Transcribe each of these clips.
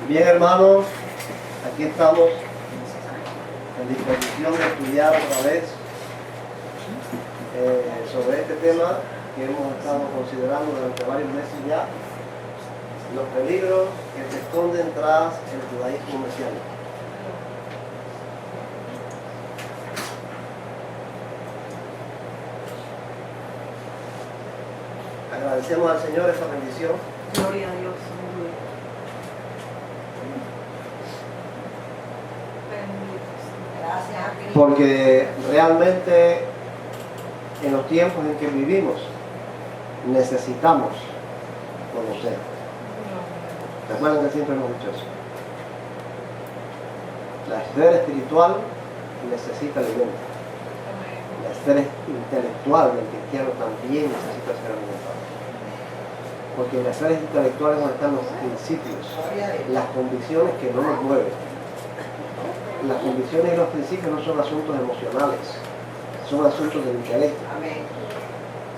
Bien, hermanos, aquí estamos en disposición de estudiar otra vez sobre este tema que hemos estado considerando durante varios meses ya, los peligros que se esconden tras el judaísmo mesiánico. Agradecemos al Señor esta bendición. Gloria a Dios. Gracias a Cristo. Porque realmente en los tiempos en que vivimos necesitamos conocer. Recuerden que siempre hemos dicho eso. La esfera espiritual necesita alimento. La esfera intelectual del cristiano también necesita ser alimentado. Porque en las esferas intelectuales donde están los principios, las convicciones que no nos mueven. Las convicciones y los principios no son asuntos emocionales, son asuntos del intelecto.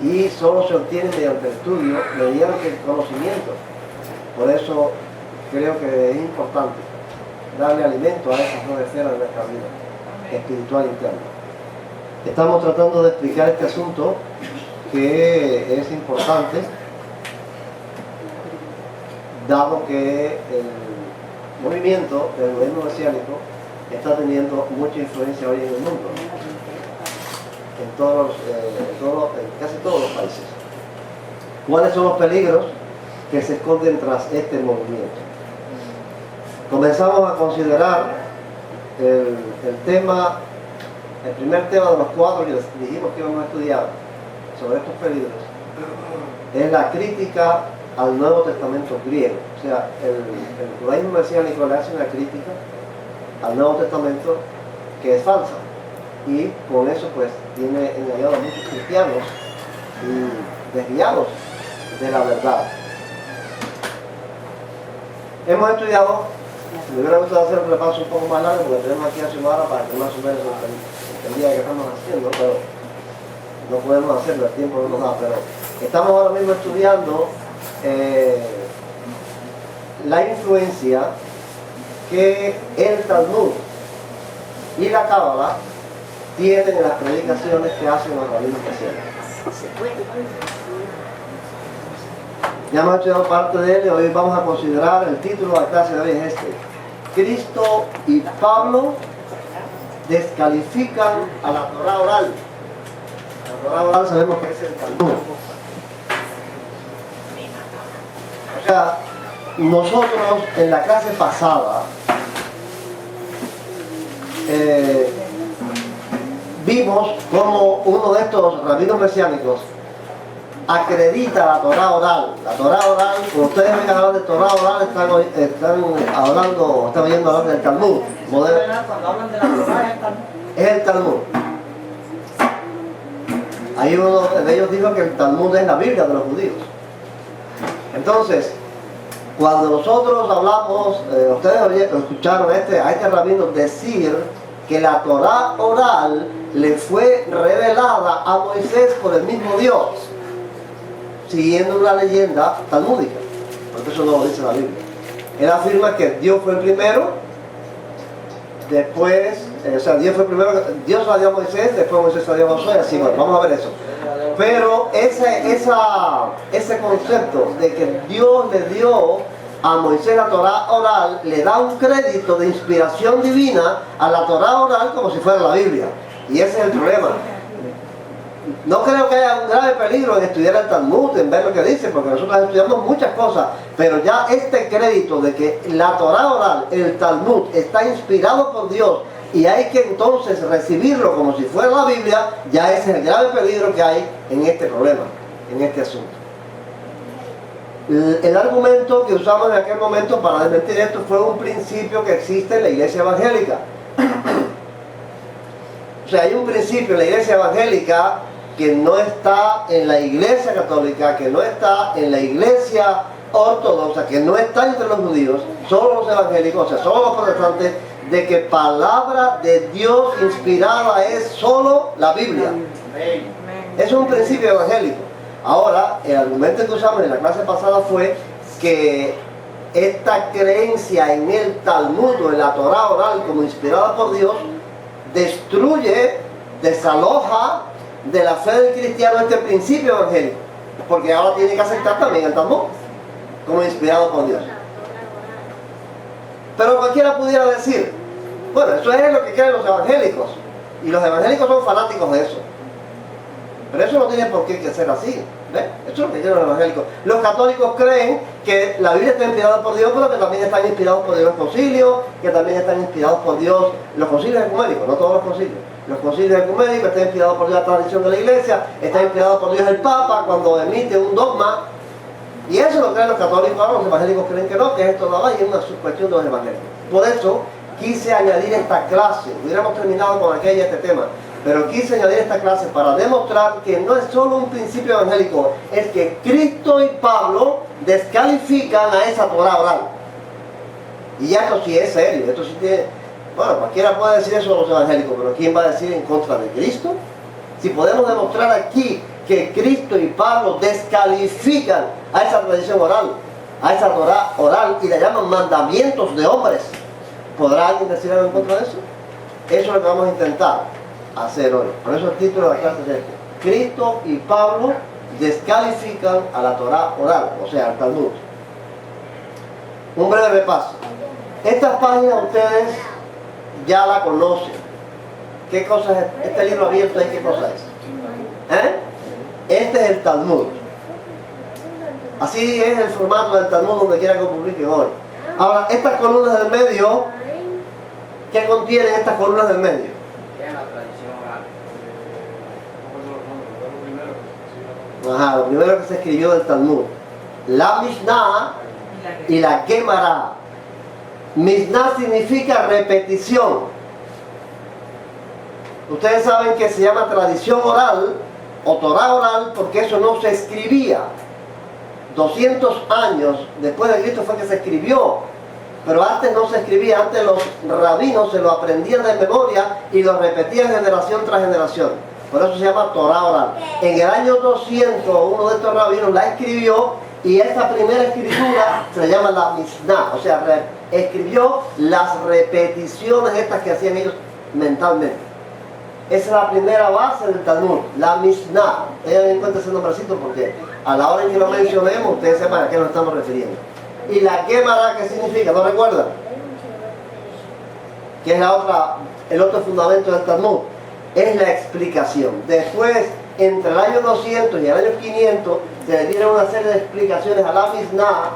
Y solo se obtienen mediante el estudio, mediante el conocimiento. Por eso creo que es importante darle alimento a esas dos esferas de nuestra vida espiritual interna. Estamos tratando de explicar este asunto que es importante, dado que el movimiento del judaísmo mesiánico está teniendo mucha influencia hoy en el mundo, en casi todos los países. ¿Cuáles son los peligros que se esconden tras este movimiento? Comenzamos a considerar el primer tema de los 4 que les dijimos que íbamos a estudiar sobre estos peligros, es la crítica al Nuevo Testamento griego. O sea, el judaísmo mesiánico le hace una crítica al Nuevo Testamento que es falsa, y con eso pues tiene engañado a muchos cristianos y desviados de la verdad. Hemos estudiado, me hubiera gustado hacer un repaso un poco más largo porque tenemos aquí a Xiomara para que más o menos entendía qué estamos haciendo, pero no podemos hacerlo, el tiempo no nos da. Pero estamos ahora mismo estudiando la influencia que el Talmud y la Cábala tienen en las predicaciones que hacen los rabinos mesiánicos. Ya hemos estudiado parte de él y hoy vamos a considerar el título de la clase de hoy es este: Cristo y Pablo descalifican a la Torá oral. La Torá oral sabemos que es el Talmud. O sea, nosotros en la clase pasada vimos cómo uno de estos rabinos mesiánicos acredita la Torá oral. La Torá oral, cuando ustedes ven hablar de Torá oral, están oyendo hablar del Talmud. Cuando hablan de la Torá Es el Talmud. Ahí uno de ellos dijo que el Talmud es la Biblia de los judíos. Entonces, cuando nosotros hablamos, ustedes escucharon a este rabino decir que la Torá oral le fue revelada a Moisés por el mismo Dios, siguiendo una leyenda talmúdica, porque eso no lo dice la Biblia. Él afirma que Dios fue el primero, después, Dios la dio a Moisés, después Moisés la dio a Josué, así, bueno, vamos a ver eso. Pero ese concepto de que Dios le dio a Moisés la Torá oral, le da un crédito de inspiración divina a la Torá oral como si fuera la Biblia. Y ese es el problema. No creo que haya un grave peligro en estudiar el Talmud, en ver lo que dice, porque nosotros estudiamos muchas cosas, pero ya este crédito de que la Torá oral, el Talmud, está inspirado por Dios y hay que entonces recibirlo como si fuera la Biblia, ya ese es el grave peligro que hay en este problema, en este asunto. El argumento que usamos en aquel momento para desmentir esto fue un principio que existe en la iglesia evangélica. O sea, hay un principio en la iglesia evangélica que no está en la iglesia católica, que no está en la iglesia ortodoxa, que no está entre los judíos, solo los evangélicos, o sea, solo los protestantes, de que palabra de Dios inspirada es solo la Biblia. Es un principio evangélico. Ahora, el argumento que usamos en la clase pasada fue que esta creencia en el Talmud o en la Torah oral como inspirada por Dios destruye, desaloja de la fe del cristiano este principio evangélico, porque ahora tiene que aceptar también el Talmud como inspirado por Dios. Pero cualquiera pudiera decir, bueno, eso es lo que creen los evangélicos, y los evangélicos son fanáticos de eso. Pero eso no tiene por qué ser así. ¿Ves? Eso es lo que creen los evangélicos. Los católicos creen que la Biblia está inspirada por Dios, pero que también están inspirados por Dios los concilios, que también están inspirados por Dios los concilios ecuménicos, no todos los concilios. Los concilios ecuménicos están inspirados por Dios la tradición de la iglesia, está inspirado por Dios el Papa cuando emite un dogma. Y eso lo creen los católicos, ahora los evangélicos creen que no, que esto no va y es una cuestión de los evangélicos. Por eso quise añadir esta clase, hubiéramos terminado con este tema, pero quise añadir esta clase para demostrar que no es solo un principio evangélico, es que Cristo y Pablo descalifican a esa Torah oral. Y ya esto sí es serio, esto sí tiene... Bueno, cualquiera puede decir eso a los evangélicos, pero ¿quién va a decir en contra de Cristo? Si podemos demostrar aquí que Cristo y Pablo descalifican a esa tradición oral, a esa Torah oral, y la llaman mandamientos de hombres, ¿podrá alguien decir algo en contra de eso? Eso es lo que vamos a intentar hacer hoy. Por eso el título de la clase es este: Cristo y Pablo descalifican a la Torah oral, o sea, al Talmud. Un breve repaso. Estas páginas ustedes ya la conocen. ¿Qué cosa es este libro abierto ahí? ¿Qué cosa es? Este es el Talmud. Así es el formato del Talmud donde quiera que publique hoy. Ahora, estas columnas del medio, ¿qué contienen estas columnas del medio? Ajá, lo primero que se escribió del Talmud: la Mishnah y la Gemara. Mishnah significa repetición. Ustedes saben que se llama tradición oral o Torah oral porque eso no se escribía. 200 años después de Cristo fue que se escribió, pero antes no se escribía. Antes los rabinos se lo aprendían de memoria y lo repetían generación tras generación. Por eso se llama Torah oral. En el año 200 uno de estos rabinos la escribió, y esta primera escritura se llama la Mishnah, o sea, escribió las repeticiones estas que hacían ellos mentalmente. Esa es la primera base del Talmud, la Mishnah. Tengan en cuenta ese nombrecito porque a la hora en que lo mencionemos ustedes sepan a qué nos estamos refiriendo. Y la Gemara, ¿qué significa? ¿No recuerdan? Que es el otro fundamento del Talmud. Es la explicación. Después, entre el año 200 y el año 500, se le dieron una serie de explicaciones a la Mishnah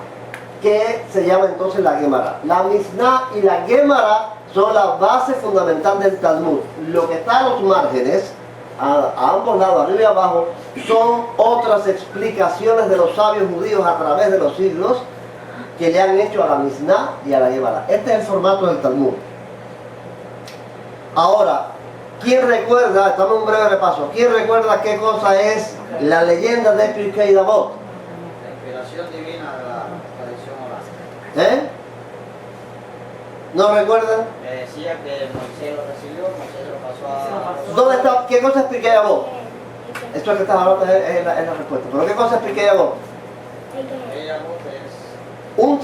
que se llama entonces la Gemara. La Mishnah y la Gemara son la base fundamental del Talmud. Lo que está a los márgenes, a ambos lados, arriba y abajo, son otras explicaciones de los sabios judíos a través de los siglos que le han hecho a la Mishnah y a la Gemara. Este es el formato del Talmud. Ahora, ¿quién recuerda? Estamos en un breve repaso. ¿Quién recuerda qué cosa es la leyenda de Pirkei Avot? La inspiración divina de la tradición oral. ¿No recuerdan? Me decía que Moisés lo recibió, Moisés lo pasó a... ¿Dónde está? ¿Qué cosa es Pirkei Avot? Esto es que estás hablando es la respuesta. ¿Pero qué cosa es Pirkei Avot? Pirkei Avot es un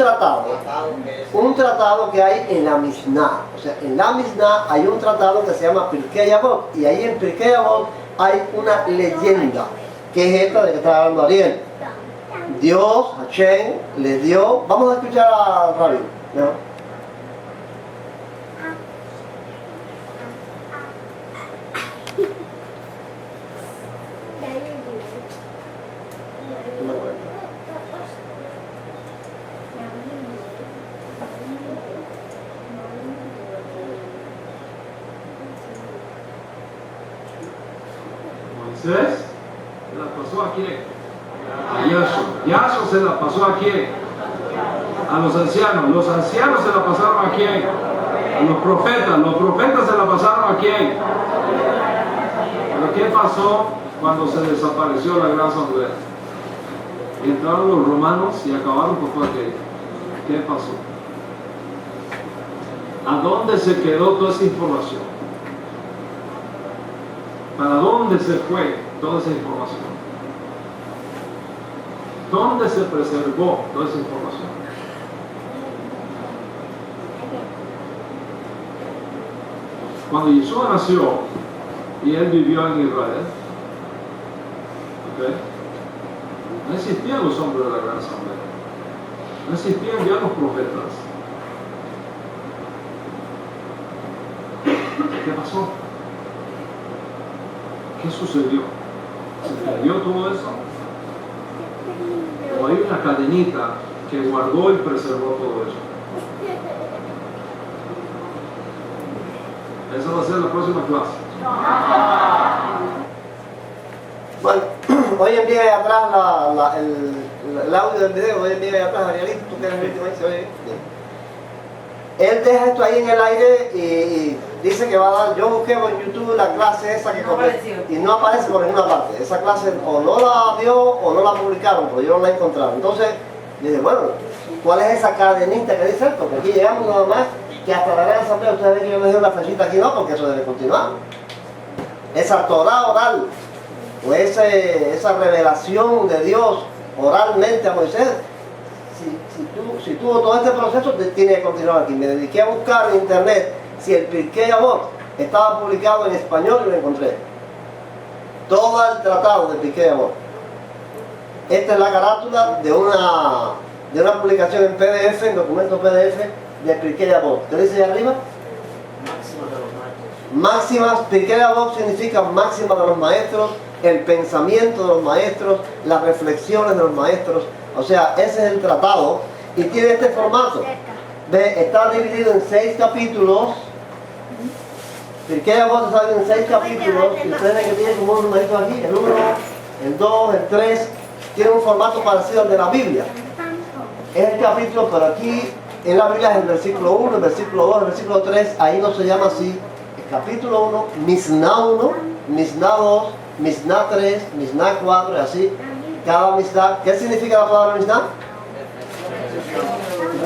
tratado que hay en la Mishnah. O sea, en la Mishnah hay un tratado que se llama Pirkei Avot, y ahí en Pirkei Avot hay una leyenda, que es esta de que está hablando Ariel. Dios, Hashem, le dio... Vamos a escuchar a Rabbi, ¿no? Moisés se la pasó a quién? A Yahshua. Yahshua se la pasó a quién? A los ancianos. Los ancianos se la pasaron a quién? A los profetas se la pasaron a quién? Pero ¿qué pasó cuando se desapareció la gran asamblea? Entraron los romanos y acabaron con todo aquello. ¿Qué pasó? ¿A dónde se quedó toda esa información? ¿Para dónde se fue toda esa información? ¿Dónde se preservó toda esa información? Cuando Yeshua nació y él vivió en Israel, ¿okay? No existían los hombres de la gran asamblea, no existían ya los profetas. ¿Qué pasó? ¿Qué sucedió? ¿Se perdió todo eso? ¿O hay una cadenita que guardó y preservó todo eso? Esa va a ser la próxima clase. Bueno, hoy envíe ahí atrás el audio del video, hoy envíe ahí atrás, Arielito, tú que eres el último ahí, se oye bien. Él deja esto ahí en el aire y dice que va a dar, yo busqué en YouTube la clase esa que y no aparece por ninguna parte. Esa clase o no la dio o no la publicaron, pero yo no la he encontrado. Entonces, dije, bueno, ¿cuál es esa cadenita que dice esto? Porque aquí llegamos nada más que hasta la gran asamblea. Ustedes ven que yo les doy una flechita aquí, no, porque eso debe continuar. Esa Torah oral, o esa revelación de Dios oralmente a Moisés, si tuvo todo este proceso, tiene que continuar aquí. Me dediqué a buscar en internet si el Pirkei Avot estaba publicado en español y lo encontré. Todo el tratado de Pirkei Avot. Esta es la carátula de una publicación en PDF, en documento PDF de Pirkei Avot. ¿Qué dice ahí arriba? Máxima de los maestros. Máximas, Pirkei Avot significa máxima de los maestros, el pensamiento de los maestros, las reflexiones de los maestros. O sea, ese es el tratado y tiene este formato. Está dividido en 6 capítulos. Pirkei Avot está dividido en 6 capítulos. Y ustedes ven que tiene como unos numeritos aquí, el 1, el 2, el 3. Tiene un formato parecido al de la Biblia. Es el capítulo, pero aquí en la Biblia es el versículo 1, el versículo 2, el versículo 3. Ahí no se llama así. El capítulo 1, Mishnah 1, Mishnah 2, Mishnah 3, Mishnah 4 y así. Cada Mishnah. ¿Qué significa la palabra Mishnah?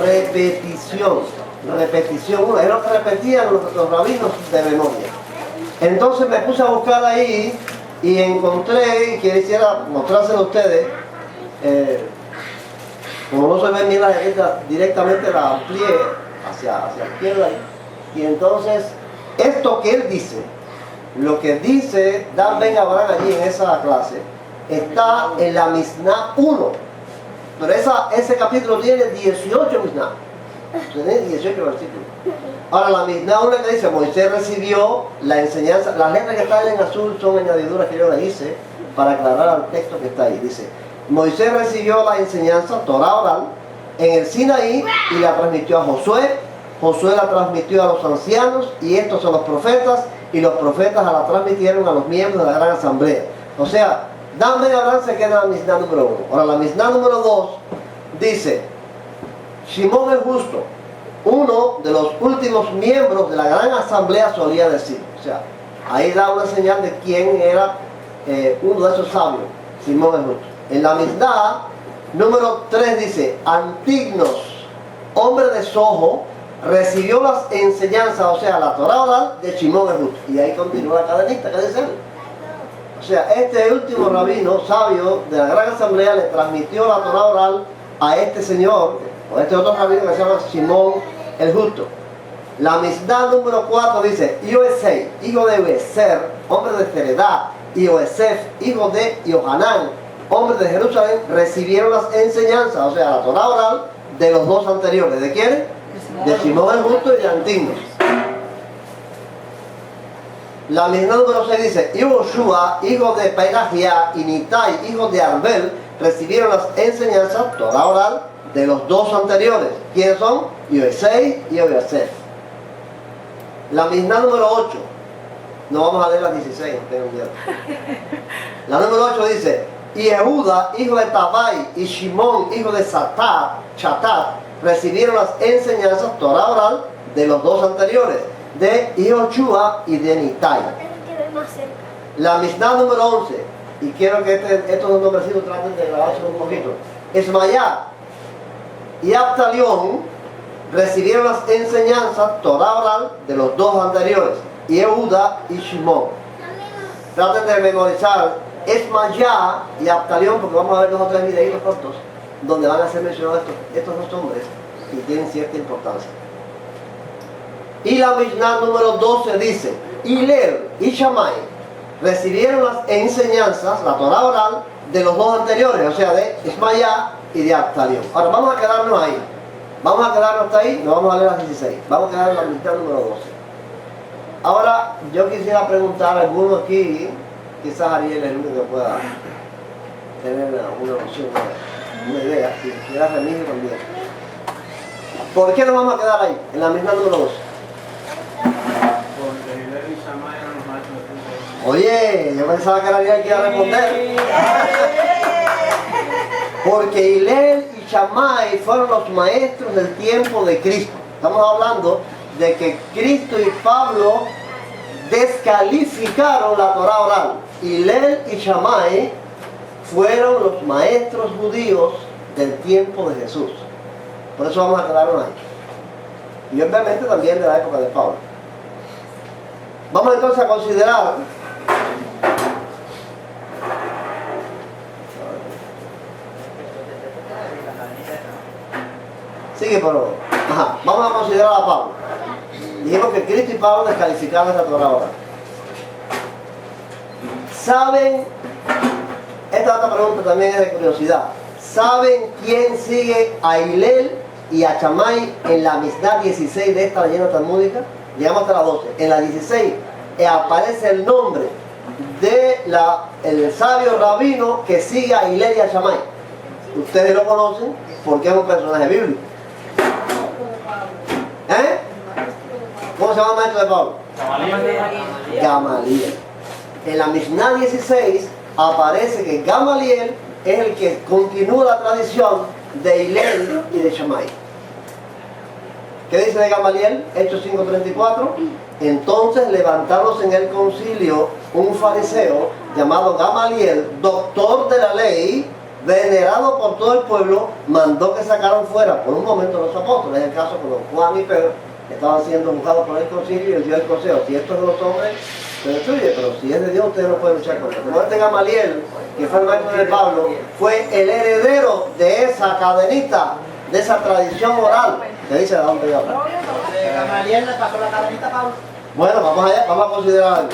Repetición. Repetición. Es lo que repetían los rabinos de memoria. Entonces me puse a buscar ahí y encontré, y quisiera mostrárselo a ustedes, como no se ve bien la letra, directamente la amplié hacia la izquierda y entonces esto que él dice, lo que dice Dan Ben Abraham allí en esa clase, está en la Mishnah 1, pero ese capítulo tiene 18 Mishnah, tiene 18 versículos. Ahora la Mishnah 1 que dice, Moisés recibió la enseñanza, las letras que están en azul son añadiduras que yo le hice para aclarar al texto que está ahí. Dice, Moisés recibió la enseñanza, Torah oral, en el Sinaí y la transmitió a Josué. Josué la transmitió a los ancianos y estos son los profetas, y los profetas la transmitieron a los miembros de la gran asamblea. O sea, Dan Ben Abraham se queda en la Mishnah número 1. Ahora la Mishnah número 2 dice, Shimón el justo, uno de los últimos miembros de la gran asamblea, solía decir. O sea, ahí da una señal de quién era uno de esos sabios, Shimón el justo. En la Mishnah número 3 dice, Antignos, hombre de Sojo, recibió las enseñanzas, o sea, la Torah oral de Shimón el justo. Y ahí continúa la cadenita, ¿qué dice él? O sea, este último rabino sabio de la gran asamblea le transmitió la Torah oral a este señor, o este otro rabino que se llama Shimón el justo. La Mishnah número 4 dice, Yoesei, hijo de Beser, hombre de Zeredá, y Yoesef, hijo de Yohanan, hombre de Jerusalén, recibieron las enseñanzas, o sea, la Torah oral de los dos anteriores. ¿De quién? De Shimón el justo y de Antignos. La Mishnah número 6 dice, Yoshua, hijo de Peirahia, y Nitai, hijo de Arbel, recibieron las enseñanzas, Torah oral, de los dos anteriores. ¿Quiénes son? Yoesei y Yoesef. La Mishnah número 8, no vamos a leer las 16, no tengo miedo. La número 8 dice, y Yehuda, hijo de Tabai, y Shimón, hijo de Chatat, recibieron las enseñanzas, Torah oral, de los dos anteriores, de Yoshua y de Nitai. La Mishnah número 11, y quiero que estos dos nombrecitos traten de grabarse un poquito. Esmayá y Abtalión recibieron las enseñanzas, Torah oral, de los dos anteriores, Yehuda y Shimón. Traten de memorizar Esmayá y Abtalión, porque vamos a ver 2 o 3 videitos cortos donde van a ser mencionados estos dos hombres y tienen cierta importancia. Y la Mishnah número 12 dice, Hillel y Shammai recibieron las enseñanzas, la Torah oral, de los dos anteriores, o sea, de Ismaías y de Abtalión. Ahora vamos a quedarnos ahí. Vamos a quedarnos hasta ahí, no vamos a leer las 16. Vamos a quedar en la Mishnah número 12. Ahora, yo quisiera preguntar a alguno aquí, quizás Ariel es el único que pueda tener una noción, una idea, si quisiera Remigio también. ¿Por qué nos vamos a quedar ahí, en la Mishnah número 12? Porque Hillel y Shammai eran los maestros de Cristo. Oye, yo pensaba que era Ariel que iba a responder. Porque Hillel y Shammai fueron los maestros del tiempo de Cristo. Estamos hablando de que Cristo y Pablo descalificaron la Torah oral. Hillel y Shammai fueron los maestros judíos del tiempo de Jesús. Por eso vamos a quedarnos ahí. Y obviamente también de la época de Pablo. Vamos entonces a considerar sigue, pero vamos a considerar a Pablo. Dijimos que Cristo y Pablo descalificaron esa Torah oral. ¿Saben? Esta otra pregunta también es de curiosidad. ¿Saben quién sigue a Hillel y a Shammai en la Mishnah 16 de esta leyenda talmúdica? Llegamos hasta la 12. En la 16 aparece el nombre del sabio rabino que sigue a Hillel y a Shammai. Ustedes lo conocen porque es un personaje bíblico. ¿Eh? ¿Cómo se llama el maestro de Pablo? Gamaliel. En la Mishnah 16 aparece que Gamaliel es el que continúa la tradición de Hillel y de Shammai. ¿Qué dice de Gamaliel? Hechos 5:34. Entonces levantándose en el concilio un fariseo llamado Gamaliel, doctor de la ley, venerado por todo el pueblo, mandó que sacaran fuera por un momento los apóstoles. En el caso cuando Juan y Pedro estaban siendo juzgados por el concilio y él dio el consejo: si esto es de los hombres, se destruye, pero si es de Dios, ustedes no pueden luchar contra. Como este Gamaliel, que fue el maestro de Pablo, fue el heredero de esa cadenita, de esa tradición oral. ¿Qué dice de dónde habla? Gamaliel le pasó la cadenita a Pablo. Bueno, vamos a considerar algo.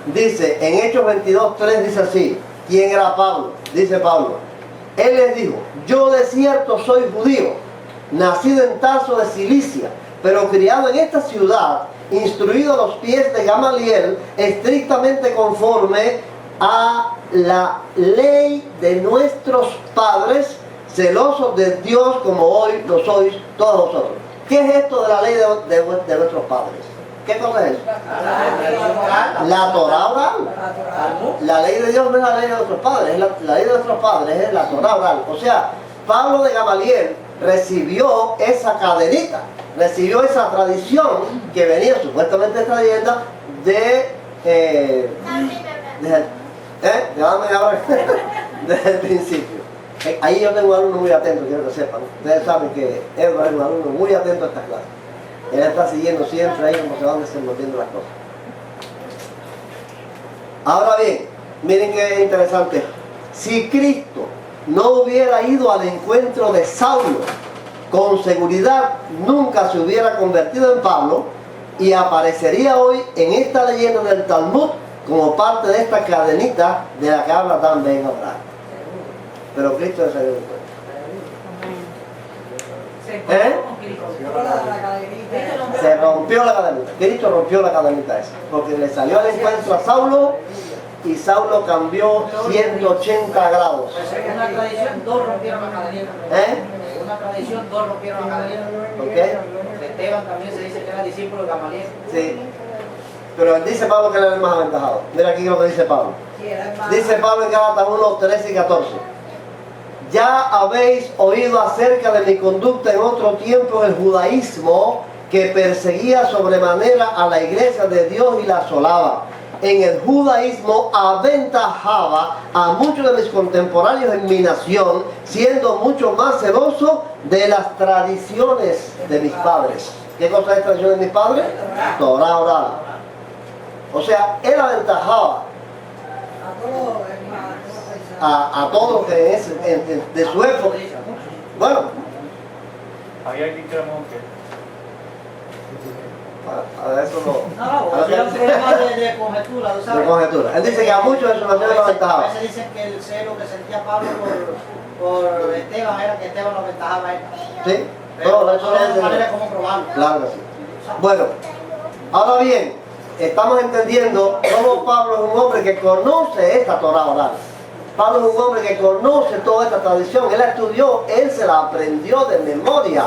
Dice, en Hechos 22:3 dice así: ¿quién era Pablo? Dice Pablo: él les dijo, yo de cierto soy judío, nacido en Tarso de Cilicia, pero criado en esta ciudad, instruido a los pies de Gamaliel, estrictamente conforme a la ley de nuestros padres, celosos de Dios como hoy lo sois todos vosotros. ¿Qué es esto de la ley de nuestros padres? ¿Qué cosa es eso? La Torah oral. La ley de Dios no es la ley de nuestros padres, la ley de nuestros padres es la Torah oral. O sea, Pablo de Gamaliel recibió esa cadenita, recibió esa tradición que venía supuestamente esta leyenda desde el principio. Ahí yo tengo un alumno muy atento, quiero que sepan. Ustedes saben que Edward es un alumno muy atento a estas clases. Él está siguiendo siempre ahí como se van desenvolviendo las cosas. Ahora bien, miren qué interesante. Si Cristo no hubiera ido al encuentro de Saulo, con seguridad nunca se hubiera convertido en Pablo y aparecería hoy en esta leyenda del Talmud como parte de esta cadenita de la que habla tan Ben Abraham. Pero Cristo es el encuentro. Se rompió la cadenita. Cristo rompió la cadenita esa, porque le salió al encuentro a Saulo y Saulo cambió 180 grados. Una tradición, dos rompieron la cadenita. Una tradición, dos rompieron la cadenita. ¿Ok? Esteban también se dice que era discípulo de Gamaliel. Sí. Pero dice Pablo que él era el más aventajado. Mira aquí lo que dice Pablo. Dice Pablo en Gálatas 1, 13 y 14. Ya habéis oído acerca de mi conducta en otro tiempo en el judaísmo, que perseguía sobremanera a la iglesia de Dios y la asolaba. En el judaísmo aventajaba a muchos de mis contemporáneos en mi nación, siendo mucho más celoso de las tradiciones de mis padres. ¿Qué cosa es tradición de mis padres? Torah oral. O sea, él aventajaba a todos los que es de su época. Bueno, había aquí Cremonte. a eso no. No, es un problema de conjetura, ¿tú sabes? De conjetura. Él dice que a muchos de sus naciones lo aventajaba. A veces dicen que el celo que sentía Pablo por Esteban era que Esteban lo aventajaba a él. Sí, Pero eso no hay manera como probarlo. claro que sí. Bueno, ahora bien, estamos entendiendo cómo Pablo es un hombre que conoce esta Torá oral. Pablo es un hombre que conoce toda esta tradición. Él la estudió, él se la aprendió de memoria.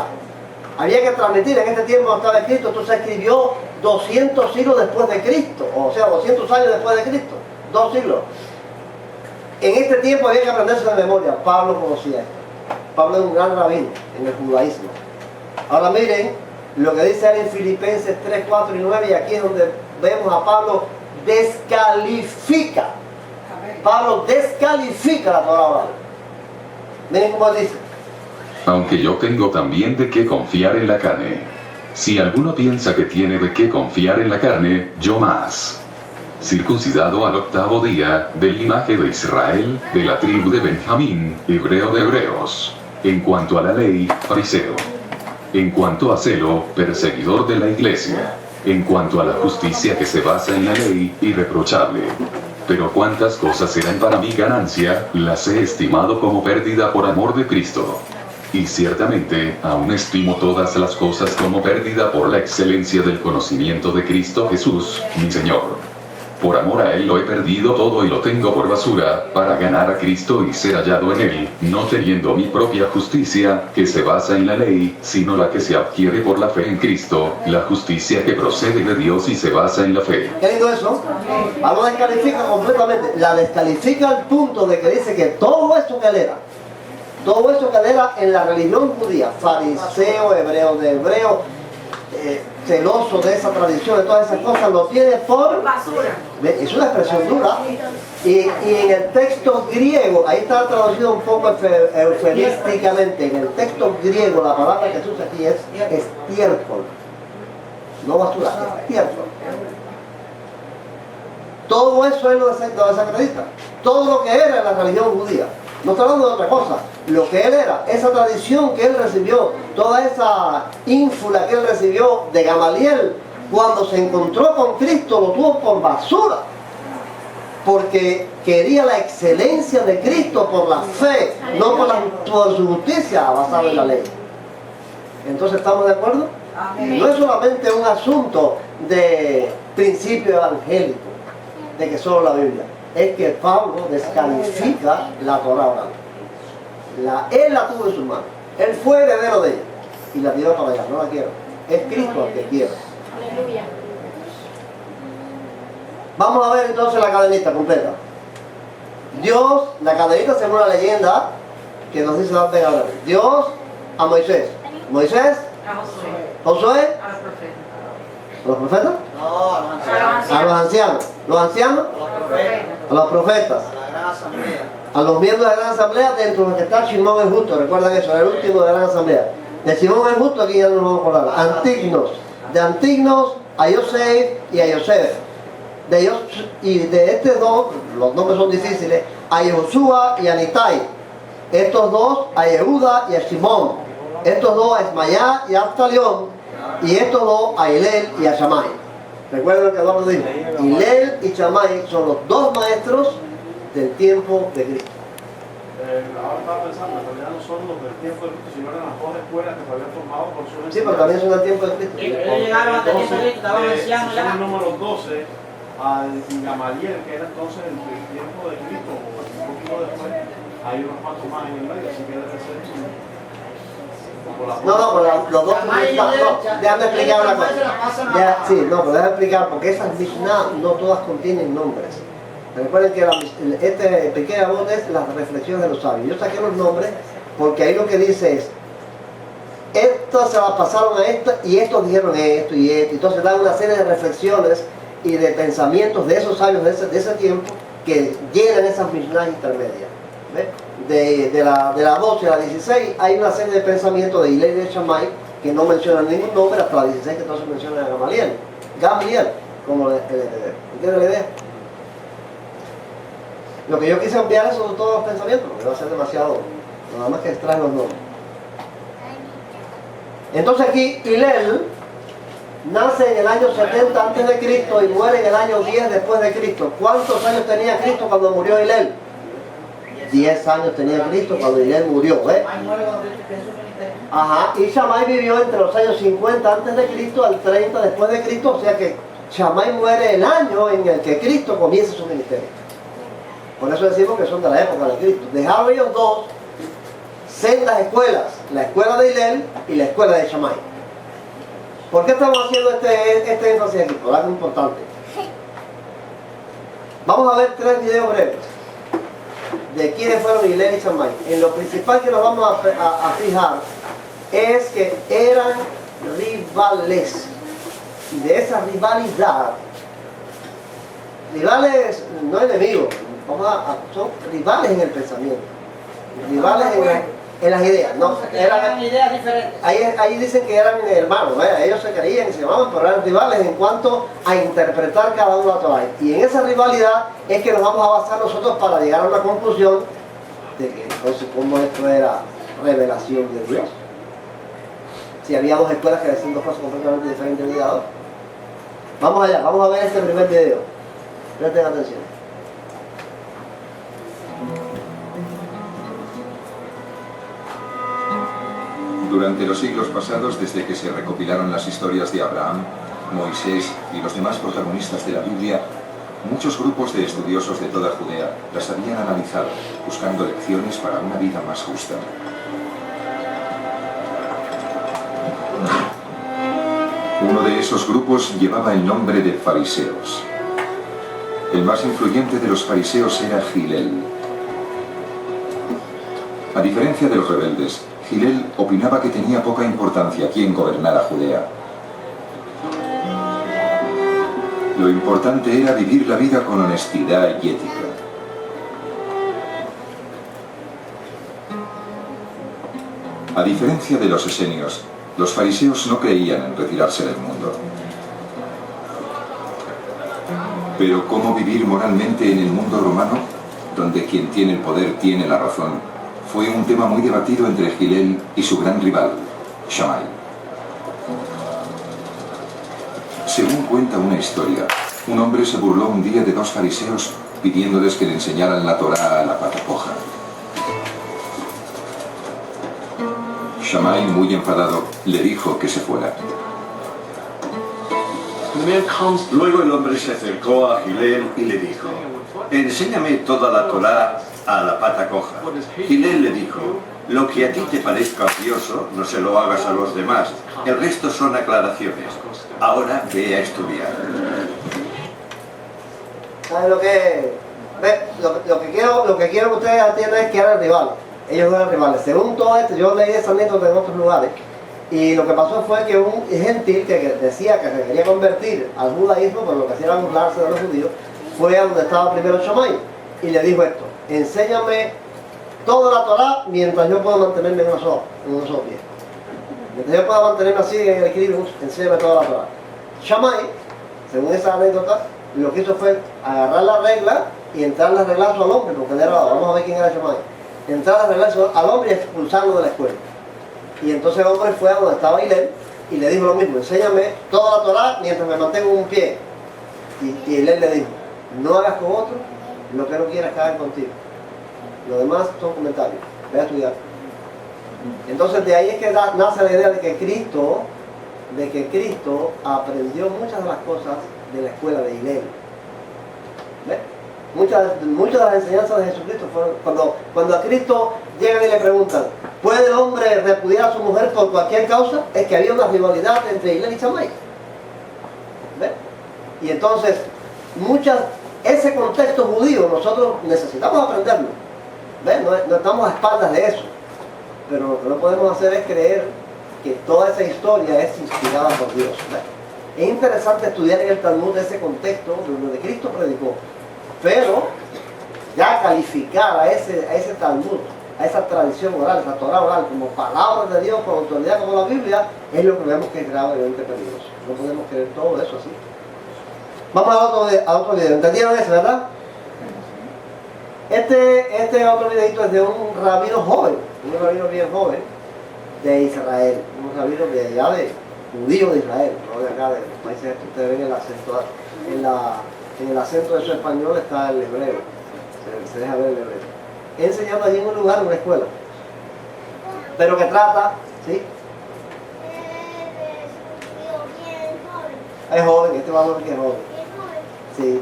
Había que transmitir, en este tiempo estaba escrito, esto se escribió 200 siglos después de Cristo, o sea, 200 años después de Cristo, 2 siglos. En este tiempo había que aprenderse de memoria. Pablo conocía esto. Pablo es un gran rabino en el judaísmo. Ahora miren lo que dice él en Filipenses 3, 4 y 9, y aquí es donde vemos a Pablo descalifica. Pablo descalifica la Torá oral. Miren cómo dice. Aunque yo tengo también de qué confiar en la carne. Si alguno piensa que tiene de qué confiar en la carne, yo más. Circuncidado al 8º día, del linaje de Israel, de la tribu de Benjamín, hebreo de hebreos. En cuanto a la ley, fariseo. En cuanto a celo, perseguidor de la iglesia. En cuanto a la justicia que se basa en la ley, irreprochable. Pero cuantas cosas eran para mi ganancia, las he estimado como pérdida por amor de Cristo. Y ciertamente, aún estimo todas las cosas como pérdida por la excelencia del conocimiento de Cristo Jesús, mi Señor. Por amor a Él lo he perdido todo y lo tengo por basura, para ganar a Cristo y ser hallado en Él, no teniendo mi propia justicia, que se basa en la ley, sino la que se adquiere por la fe en Cristo, la justicia que procede de Dios y se basa en la fe. ¿Qué lindo eso? Pablo descalifica completamente. La descalifica al punto de que dice que todo eso que él era en la religión judía, fariseo, hebreo de hebreo, celoso de esa tradición, de todas esas cosas, lo tiene por basura. Es una expresión dura. Y en el texto griego, ahí está traducido un poco eufemísticamente, en el texto griego la palabra que se usa aquí es estiércol. No basura, estiércol. Todo eso es lo desacredita. Todo lo que era en la religión judía. No está hablando de otra cosa. Lo que él era, esa tradición que él recibió, toda esa ínfula que él recibió de Gamaliel, cuando se encontró con Cristo, lo tuvo por basura. Porque quería la excelencia de Cristo por la fe, no por su justicia basada en la ley. Entonces, ¿estamos de acuerdo? No es solamente un asunto de principio evangélico, de que solo la Biblia. Es que Pablo descalifica la Torá oral. Él la tuvo en sus manos. Él fue heredero de ella. Y la tiró para allá. No la quiero. Es Cristo el que quiere. Aleluya. Vamos a ver entonces la cadenita completa. Dios, la cadenita según la leyenda que nos dice Dante Gabriel. Dios a Moisés. Moisés. Josué. ¿A los profetas? No, a los ancianos. A los ancianos. ¿Los ancianos? A los profetas. A los profetas. A la gran asamblea. A los miembros de la gran asamblea, dentro de los que está Simón el Justo. Recuerdan eso, era el último de la gran asamblea. De Simón el Justo aquí ya no nos vamos a acordar. Antignos. De Antignos a Yosef y a Yosef. Y de estos dos, los nombres son difíciles, a Yehoshua y a Nitai. Estos dos a Yehuda y a Simón. Estos dos a Esmayá y a Abtalión. Y estos dos a Hillel y a Shammai. Recuerden que Eduardo dijo, Hillel y Shammai son los dos maestros del tiempo de Cristo. Ahora estaba pensando, en realidad no son los del tiempo de Cristo, sino eran las dos escuelas que se habían formado por su Sí, pero también son del tiempo de Cristo. Ellos llegaron a tiempo de Cristo, estaban ancianos ya. El número 12 a Gamaliel, que era entonces el tiempo de Cristo, o un poquito después, hay unos cuantos más en el medio, así que debe ser No, pero los dos déjame explicar una cosa. Sí, no, pero déjame explicar, porque esas Mishnah no todas contienen nombres. Recuerden que este pequeño abón es las reflexiones de los sabios. Yo saqué los nombres porque ahí lo que dice es, estas se las pasaron a esta y estos dijeron esto y esto. Entonces dan una serie de reflexiones y de pensamientos de esos sabios de ese tiempo que llenan esas Mishnah intermedias. ¿Ves? De la 12 a la 16 hay una serie de pensamientos de Hillel y de Shammai que no mencionan ningún nombre hasta la 16 que entonces mencionan a Gamaliel, como ¿entienden la idea? Lo que yo quise enviar es sobre todos los pensamientos, porque va a ser demasiado, nada más que extraer los nombres. Entonces aquí Hillel nace en el año 70 antes de Cristo y muere en el año 10 después de Cristo. ¿Cuántos años tenía Cristo cuando murió Hillel? 10 años tenía Cristo cuando Hillel murió, ¿eh? Ajá, y Shammai vivió entre los años 50 antes de Cristo al 30 después de Cristo, o sea que Shammai muere el año en el que Cristo comienza su ministerio. Por eso decimos que son de la época de Cristo. Dejaron ellos dos sendas escuelas, la escuela de Hillel y la escuela de Shammai. ¿Por qué estamos haciendo este énfasis aquí? Por algo importante. Vamos a ver 3 videos breves de quiénes fueron Hillel y Shammai. En lo principal que nos vamos a fijar es que eran rivales. Y de esa rivalidad, rivales no enemigos, son rivales en el pensamiento, rivales en las ideas, ¿no? Eran ideas diferentes. Ahí dicen que eran hermanos, ¿eh? Ellos se creían y se llamaban, pero eran rivales en cuanto a interpretar cada uno la Torá. Y en esa rivalidad es que nos vamos a basar nosotros para llegar a una conclusión de que entonces cómo esto era revelación de Dios. Si había dos escuelas que decían dos cosas completamente diferentes el día de hoy. Vamos allá, vamos a ver este primer video. Presten atención. Durante los siglos pasados, desde que se recopilaron las historias de Abraham, Moisés y los demás protagonistas de la Biblia, muchos grupos de estudiosos de toda Judea las habían analizado, buscando lecciones para una vida más justa. Uno de esos grupos llevaba el nombre de fariseos. El más influyente de los fariseos era Hillel. A diferencia de los rebeldes, Hillel opinaba que tenía poca importancia quién gobernara Judea. Lo importante era vivir la vida con honestidad y ética. A diferencia de los esenios, los fariseos no creían en retirarse del mundo. Pero ¿cómo vivir moralmente en el mundo romano, donde quien tiene el poder tiene la razón? Fue un tema muy debatido entre Hillel y su gran rival, Shammai. Según cuenta una historia, un hombre se burló un día de dos fariseos pidiéndoles que le enseñaran la Torá a la pata coja. Shammai, muy enfadado, le dijo que se fuera. Luego el hombre se acercó a Hillel y le dijo: enséñame toda la Torá a la pata coja. Hillel le dijo: lo que a ti te parezca odioso, no se lo hagas a los demás. El resto son aclaraciones. Ahora ve a estudiar. ¿Sabes lo que? Lo que quiero que ustedes entiendan es que eran rivales. Ellos eran rivales. Según todo esto, yo leí esa anécdota en otros lugares. Y lo que pasó fue que un gentil que decía que se quería convertir al judaísmo, pero lo que hacía era burlarse de los judíos, fue a donde estaba primero Shammai y le dijo esto: enséñame toda la Torá mientras yo pueda mantenerme en un solo pie. Mientras yo pueda mantenerme así en el equilibrio, enséñame toda la Torá. Shammai, según esa anécdota, lo que hizo fue agarrar la regla y entrarle a reglazo al hombre, porque él era, vamos a ver quién era Shammai, entrar a reglazo al hombre y expulsarlo de la escuela. Y entonces el hombre fue a donde estaba Hillel y le dijo lo mismo: enséñame toda la Torá mientras me mantengo en un pie. Y Hillel le dijo: no hagas con otro lo que no quieras que hagan contigo. Lo demás son comentarios. Ve a estudiar. Entonces de ahí es que nace la idea de que Cristo aprendió muchas de las cosas de la escuela de Hillel. ¿Ves? Muchas de las enseñanzas de Jesucristo fueron cuando a Cristo llegan y le preguntan: ¿puede el hombre repudiar a su mujer por cualquier causa? Es que había una rivalidad entre Hillel y Shammai. ¿Ves? Y entonces ese contexto judío nosotros necesitamos aprenderlo. ¿Ves? No estamos a espaldas de eso. Pero lo que no podemos hacer es creer que toda esa historia es inspirada por Dios. ¿Ves? Es interesante estudiar en el Talmud ese contexto donde Cristo predicó. Pero ya calificar a ese Talmud, a esa tradición oral, esa Torah oral, como palabras de Dios con autoridad como la Biblia, es lo que vemos que es gravemente peligroso. No podemos creer todo eso así. Vamos a otro video. ¿Entendieron eso, verdad? Este otro videito es de un rabino joven, un rabino bien joven de Israel, un rabino de allá judío de Israel, no de acá, de los países estos. Ustedes ven el acento, en el acento de su español está el hebreo, se deja ver el hebreo. He enseñado allí en un lugar, en una escuela, pero que trata, ¿sí? Es joven, este va a ver que es joven. Sí.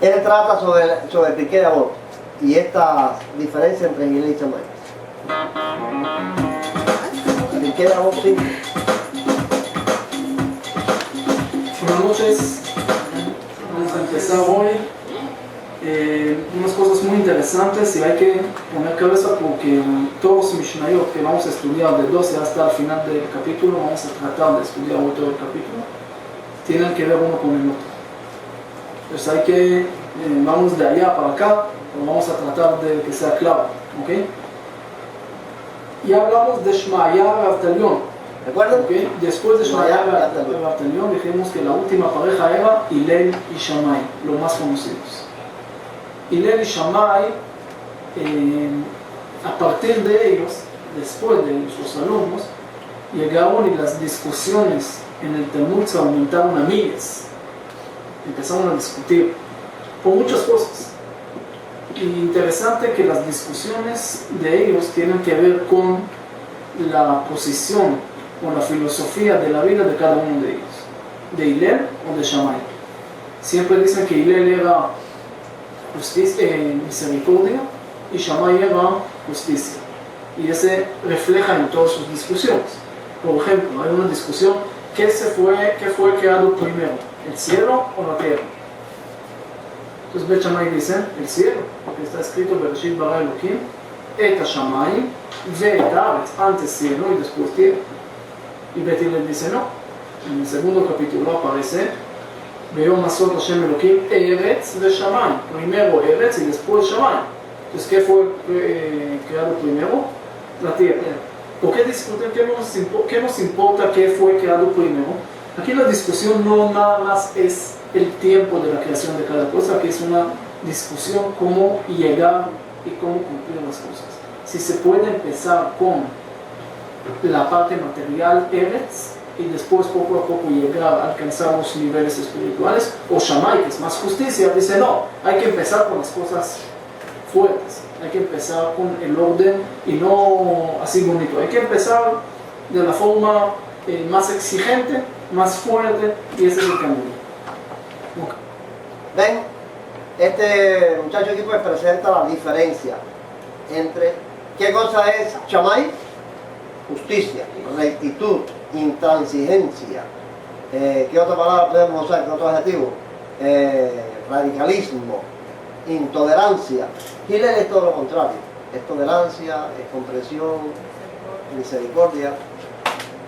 Él trata sobre el piqué de aborto y esta diferencia entre Gilel y Shammai. Piqué de aborto, sí. Buenas noches. Vamos a empezar hoy unas cosas muy interesantes y hay que poner cabeza porque todos los Mishnayot que vamos a estudiar de 12 hasta el final del capítulo, vamos a tratar de estudiar hoy todo el capítulo, tienen que ver uno con el otro. Entonces hay que, vamos de allá para acá, pero vamos a tratar de que sea claro, ¿ok? Y hablamos de Shmaya y Avtalión. ¿Recuerdan? ¿Okay? Después de Shmaya y Avtalión dijimos que la última pareja era Hillel y Shammai, los más conocidos. Hillel y Shammai, a partir de ellos, después de sus alumnos, llegaron y las discusiones en el Talmud se aumentaron a miles. Empezaron a discutir por muchas cosas. Y interesante que las discusiones de ellos tienen que ver con la posición o la filosofía de la vida de cada uno de ellos, de Hillel o de Shammai. Siempre dicen que Hillel era misericordia y Shammai era justicia. Y ese refleja en todas sus discusiones. Por ejemplo, hay una discusión: ¿qué fue creado primero? ¿El cielo o la tierra? Entonces Bet Shammai dice el cielo, porque está escrito Bereshit bara Elokim et ha-shamayim ve'et haaretz, antes cielo y después tierra. Y Bet Hillel dice no. En el segundo capítulo aparece Beyom asot Hashem Elokim eretz ve'shamayim, primero eretz y después shamayim. Entonces, ¿qué fue creado primero? La tierra. ¿Por qué discuten? ¿Qué nos importa qué fue creado primero? Aquí la discusión no nada más es el tiempo de la creación de cada cosa, que es una discusión cómo llegar y cómo cumplir las cosas. Si se puede empezar con la parte material, Eretz, y después poco a poco llegar a alcanzar los niveles espirituales, o Shammai, que es más justicia, dice no, hay que empezar con las cosas fuertes, hay que empezar con el orden y no así bonito, hay que empezar de la forma más exigente, más fuerte, y ese es el camino. Ven, este muchacho aquí pues presenta la diferencia entre qué cosa es Shammai, justicia, rectitud, intransigencia, qué otra palabra podemos usar, qué otro adjetivo, radicalismo, intolerancia. Hillel es todo lo contrario, es tolerancia, es comprensión, misericordia.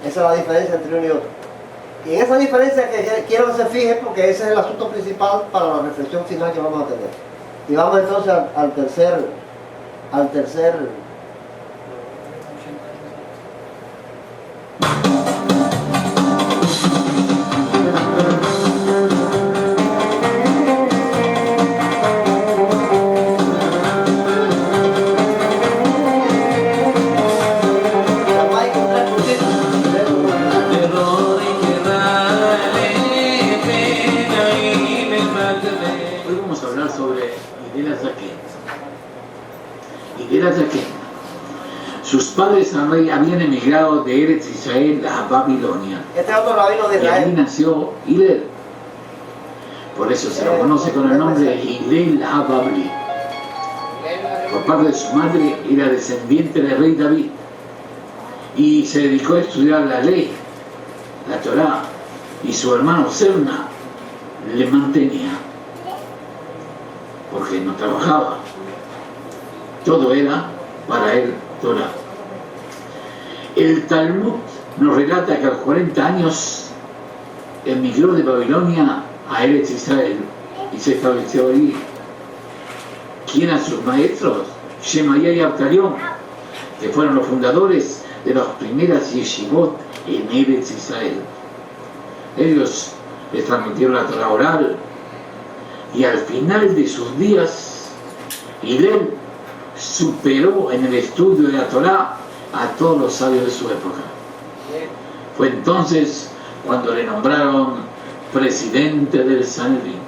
Esa es la diferencia entre uno y otro. Y en esa diferencia que quiero que se fije, porque ese es el asunto principal para la reflexión final que vamos a tener. Y vamos entonces al tercer Sus padres habían emigrado de Eretz Israel a Babilonia. Este es otro rabino de Israel. Y ahí nació Hillel. Por eso se lo conoce con el nombre de Hillel HaBabli. Por parte de su madre era descendiente del rey David. Y se dedicó a estudiar la ley, la Torá. Y su hermano Serna le mantenía. Porque no trabajaba. Todo era para él Torah. El Talmud nos relata que a los 40 años emigró de Babilonia a Eretz Israel y se estableció allí. ¿Quién eran sus maestros? Shemaya y Avtalión, que fueron los fundadores de las primeras yeshivot en Eretz Israel. Ellos les transmitieron la Torah oral y al final de sus días Hillel superó en el estudio de la Torá a todos los sabios de su época. Fue entonces cuando le nombraron presidente del Sanedrín.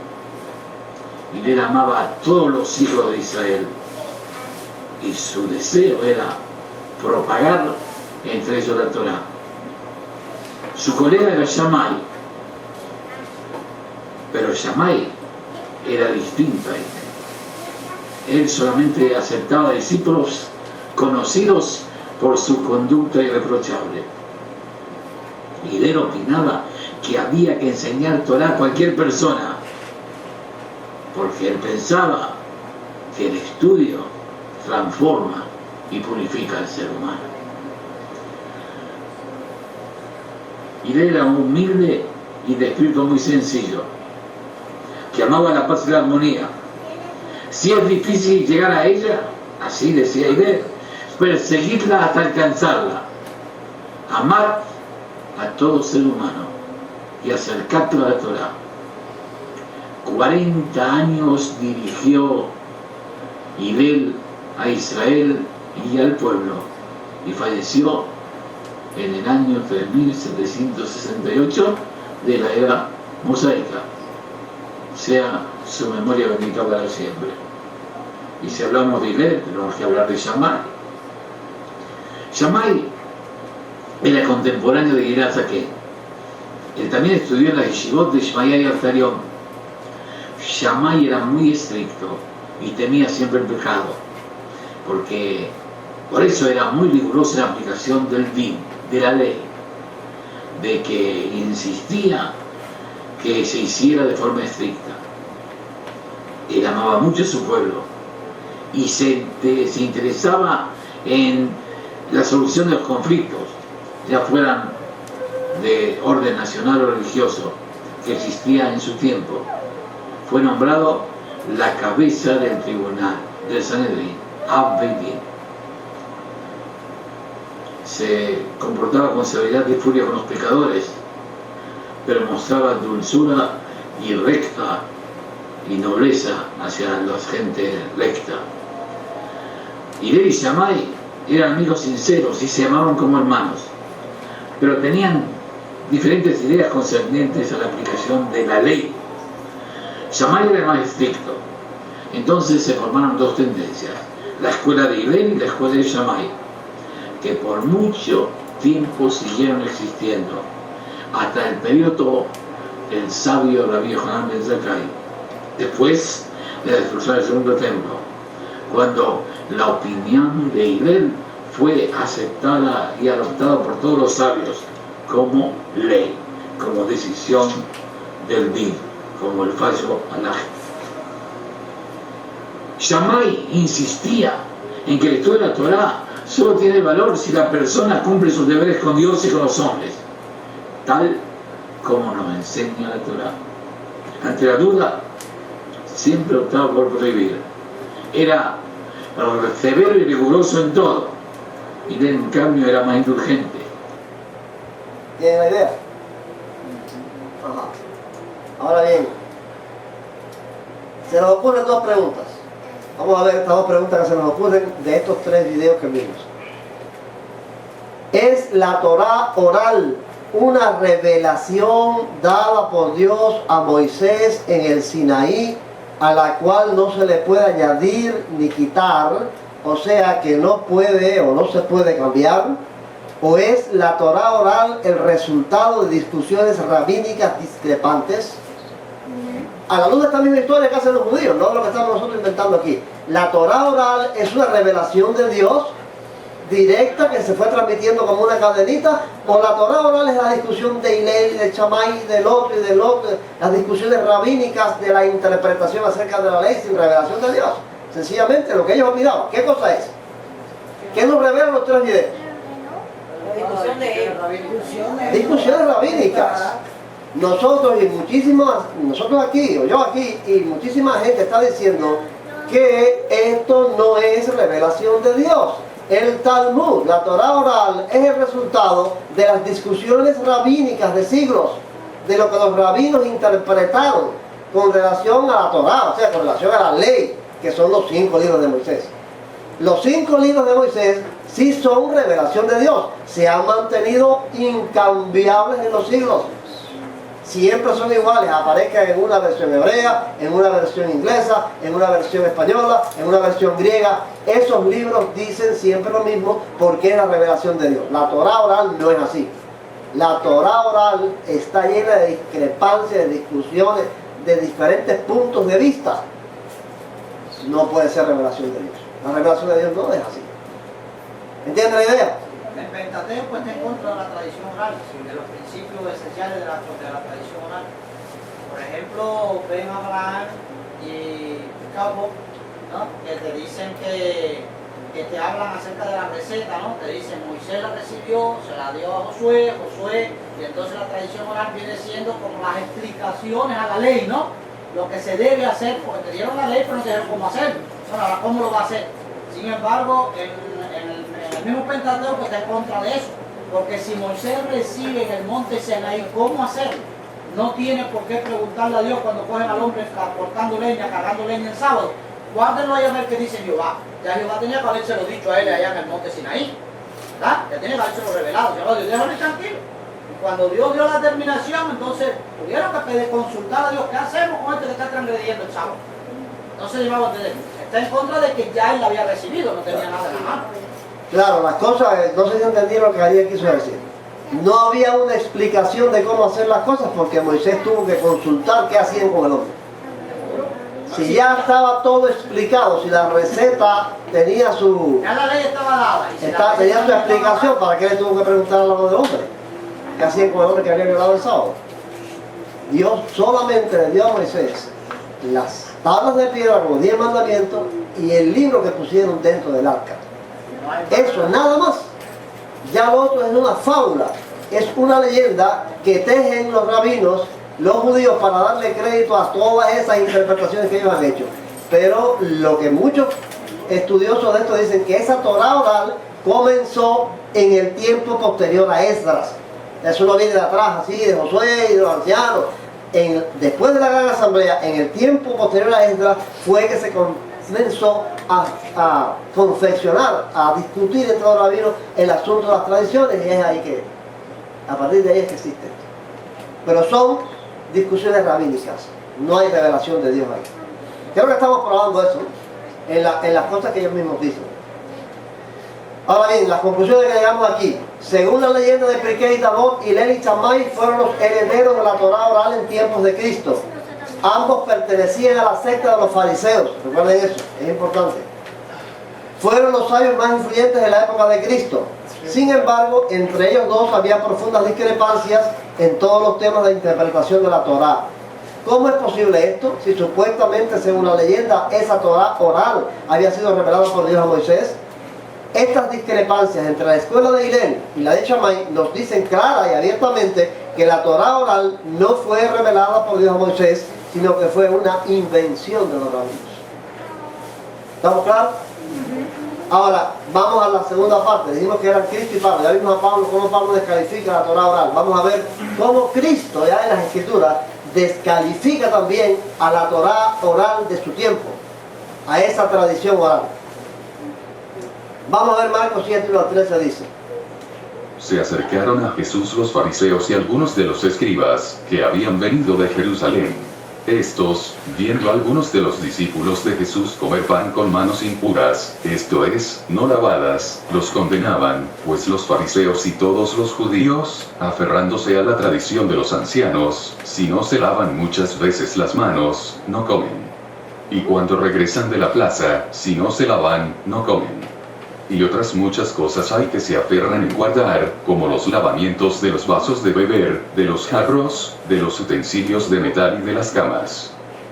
Y él amaba a todos los hijos de Israel. Y su deseo era propagar entre ellos la Torá. Su colega era Shammai, pero Shammai era distinto a él. Él solamente aceptaba discípulos conocidos por su conducta irreprochable. Y él opinaba que había que enseñar Torá a cualquier persona, porque él pensaba que el estudio transforma y purifica al ser humano. Y él era humilde y de espíritu muy sencillo, que amaba la paz y la armonía. Si es difícil llegar a ella, así decía Hillel, perseguirla hasta alcanzarla, amar a todo ser humano y acercarte a la Torá. 40 años dirigió Hillel a Israel y al pueblo, y falleció en el año 3768 de la era mosaica. Sea su memoria bendita para siempre. Y si hablamos de Hillel, tenemos que hablar de Shammai. Shammai era contemporáneo de Gilad Zaken. Él también estudió en la yeshivot de Shmaya y Artarión. Shammai era muy estricto y temía siempre el pecado, porque por eso era muy riguroso en la aplicación del din, de la ley, de que insistía que se hiciera de forma estricta. Él amaba mucho a su pueblo y se interesaba en la solución de los conflictos, ya fueran de orden nacional o religioso, que existía en su tiempo. Fue nombrado la cabeza del tribunal, del Sanedrín, Av Beit Din. Se comportaba con severidad y furia con los pecadores, pero mostraba dulzura y recta y nobleza hacia la gente recta. Hillel y Shammai eran amigos sinceros y se amaban como hermanos, pero tenían diferentes ideas concernientes a la aplicación de la ley. Shammai era más estricto. Entonces se formaron dos tendencias, la escuela de Hillel y la escuela de Shammai, que por mucho tiempo siguieron existiendo, hasta el periodo del sabio Rabbi Yohanan ben Zakkai, después de la destrucción del segundo templo, cuando la opinión de Hillel fue aceptada y adoptada por todos los sabios como ley, como decisión del din, como el fallo alágico. Shammai insistía en que el estudio de la Torá solo tiene valor si la persona cumple sus deberes con Dios y con los hombres, tal como nos enseña la Torá. Ante la duda, siempre optaba por prohibir. Era severo y riguroso en todo, y él en cambio era más indulgente. ¿Tienen la idea? Ajá. Ahora bien, se nos ocurren dos preguntas. Vamos a ver estas dos preguntas que se nos ocurren de estos tres videos que vimos. ¿Es la Torá oral una revelación dada por Dios a Moisés en el Sinaí, a la cual no se le puede añadir ni quitar, o sea que no puede o no se puede cambiar? ¿O es la Torá oral el resultado de discusiones rabínicas discrepantes? A la luz de esta misma historia que hacen los judíos, no lo que estamos nosotros inventando aquí. La Torá oral es una revelación de Dios directa que se fue transmitiendo como una cadenita, o la Torá oral es la discusión de Hillel, de Shammai, del otro y del otro, las discusiones rabínicas de la interpretación acerca de la ley sin revelación de Dios. Sencillamente lo que ellos opinaban. ¿Qué cosa es? ¿Qué nos revelan los tres videos? Discusiones rabínicas. Nosotros aquí, o yo aquí, y muchísima gente está diciendo que esto no es revelación de Dios. El Talmud, la Torá oral, es el resultado de las discusiones rabínicas de siglos, de lo que los rabinos interpretaron con relación a la Torá, o sea, con relación a la ley, que son los 5 libros de Moisés. los 5 libros de Moisés sí son revelación de Dios. Se han mantenido incambiables en los siglos. Siempre son iguales, aparezcan en una versión hebrea, en una versión inglesa, en una versión española, en una versión griega. Esos libros dicen siempre lo mismo porque es la revelación de Dios. La Torá oral no es así. La Torá oral está llena de discrepancias, de discusiones, de diferentes puntos de vista. No puede ser revelación de Dios. La revelación de Dios no es así. ¿Entienden la idea? El Pentateuco está en contra de la tradición oral, de los principios esenciales de la tradición oral. Por ejemplo, ven Abraham y Jacob, ¿no? Que te dicen que te hablan acerca de la receta, ¿no? Te dicen Moisés la recibió, se la dio a Josué, y entonces la tradición oral viene siendo como las explicaciones a la ley, ¿no? Lo que se debe hacer, porque te dieron la ley, pero no te dijeron cómo hacerlo. Bueno, ahora, ¿cómo lo va a hacer? Sin embargo, el mismo Pentateuco está en contra de eso, porque si Moisés recibe en el monte Sinaí cómo hacerlo, no tiene por qué preguntarle a Dios cuando cogen al hombre cortando leña, cargando leña el sábado. Guárdenlo ahí a ver qué dice Jehová. Ya Jehová tenía que habérselo dicho a él allá en el monte Sinaí, ¿verdad? Ya tenía que habérselo revelado. Jehová dijo, déjame tranquilo. Y cuando Dios dio la determinación, entonces tuvieron que consultar a Dios, ¿qué hacemos con este que está transgrediendo el sábado? Entonces llevaba a entender, está en contra de que ya él la había recibido, no tenía nada en la mano. Claro, las cosas, no sé si entendieron lo que Ariel quiso decir. No había una explicación de cómo hacer las cosas porque Moisés tuvo que consultar qué hacían con el hombre. Si ya estaba todo explicado, si la receta tenía su... Ya la ley estaba dada. tenía su explicación, ¿para qué le tuvo que preguntar a los del hombre? ¿Qué hacían con el hombre que había violado el sábado? Dios solamente le dio a Moisés las tablas de piedra con los 10 mandamientos y el libro que pusieron dentro del arca. Eso, nada más. Ya lo otro es una fábula, es una leyenda que tejen los rabinos, los judíos, para darle crédito a todas esas interpretaciones que ellos han hecho. Pero lo que muchos estudiosos de esto dicen, que esa Torá oral comenzó en el tiempo posterior a Esdras. Eso no viene de atrás, así, de Josué y de los ancianos. Después de la gran asamblea, en el tiempo posterior a Esdras, fue que se comenzó a confeccionar, a discutir entre los rabinos el asunto de las tradiciones, y es ahí que, a partir de ahí es que existe esto. Pero son discusiones rabínicas, no hay revelación de Dios ahí. Creo que estamos probando eso en las cosas que ellos mismos dicen. Ahora bien, las conclusiones que llegamos aquí. Según la leyenda de Pirkei Avot, Hillel y Shammai fueron los herederos de la Torá oral en tiempos de Cristo. Ambos pertenecían a la secta de los fariseos, recuerden eso, es importante. Fueron los sabios más influyentes de la época de Cristo. Sin embargo, entre ellos dos había profundas discrepancias en todos los temas de interpretación de la Torá. ¿Cómo es posible esto? Si supuestamente, según la leyenda, esa Torá oral había sido revelada por Dios a Moisés. Estas discrepancias entre la escuela de Hillel y la de Shammai nos dicen clara y abiertamente que la Torá oral no fue revelada por Dios a Moisés, sino que fue una invención de los rabinos. ¿Estamos claros? Ahora, vamos a la segunda parte. Dijimos que eran Cristo y Pablo. Ya vimos a Pablo cómo Pablo descalifica la Torá oral. Vamos a ver cómo Cristo, ya en las Escrituras, descalifica también a la Torá oral de su tiempo, a esa tradición oral. Vamos a ver Marcos 7, 1 al 13 dice. Se acercaron a Jesús los fariseos y algunos de los escribas, que habían venido de Jerusalén. Estos, viendo a algunos de los discípulos de Jesús comer pan con manos impuras, esto es, no lavadas, los condenaban, pues los fariseos y todos los judíos, aferrándose a la tradición de los ancianos, si no se lavan muchas veces las manos, no comen. Y cuando regresan de la plaza, si no se lavan, no comen. Y otras muchas cosas hay que se aferran en guardar, como los lavamientos de los vasos de beber, de los jarros, de los utensilios de metal y de las camas.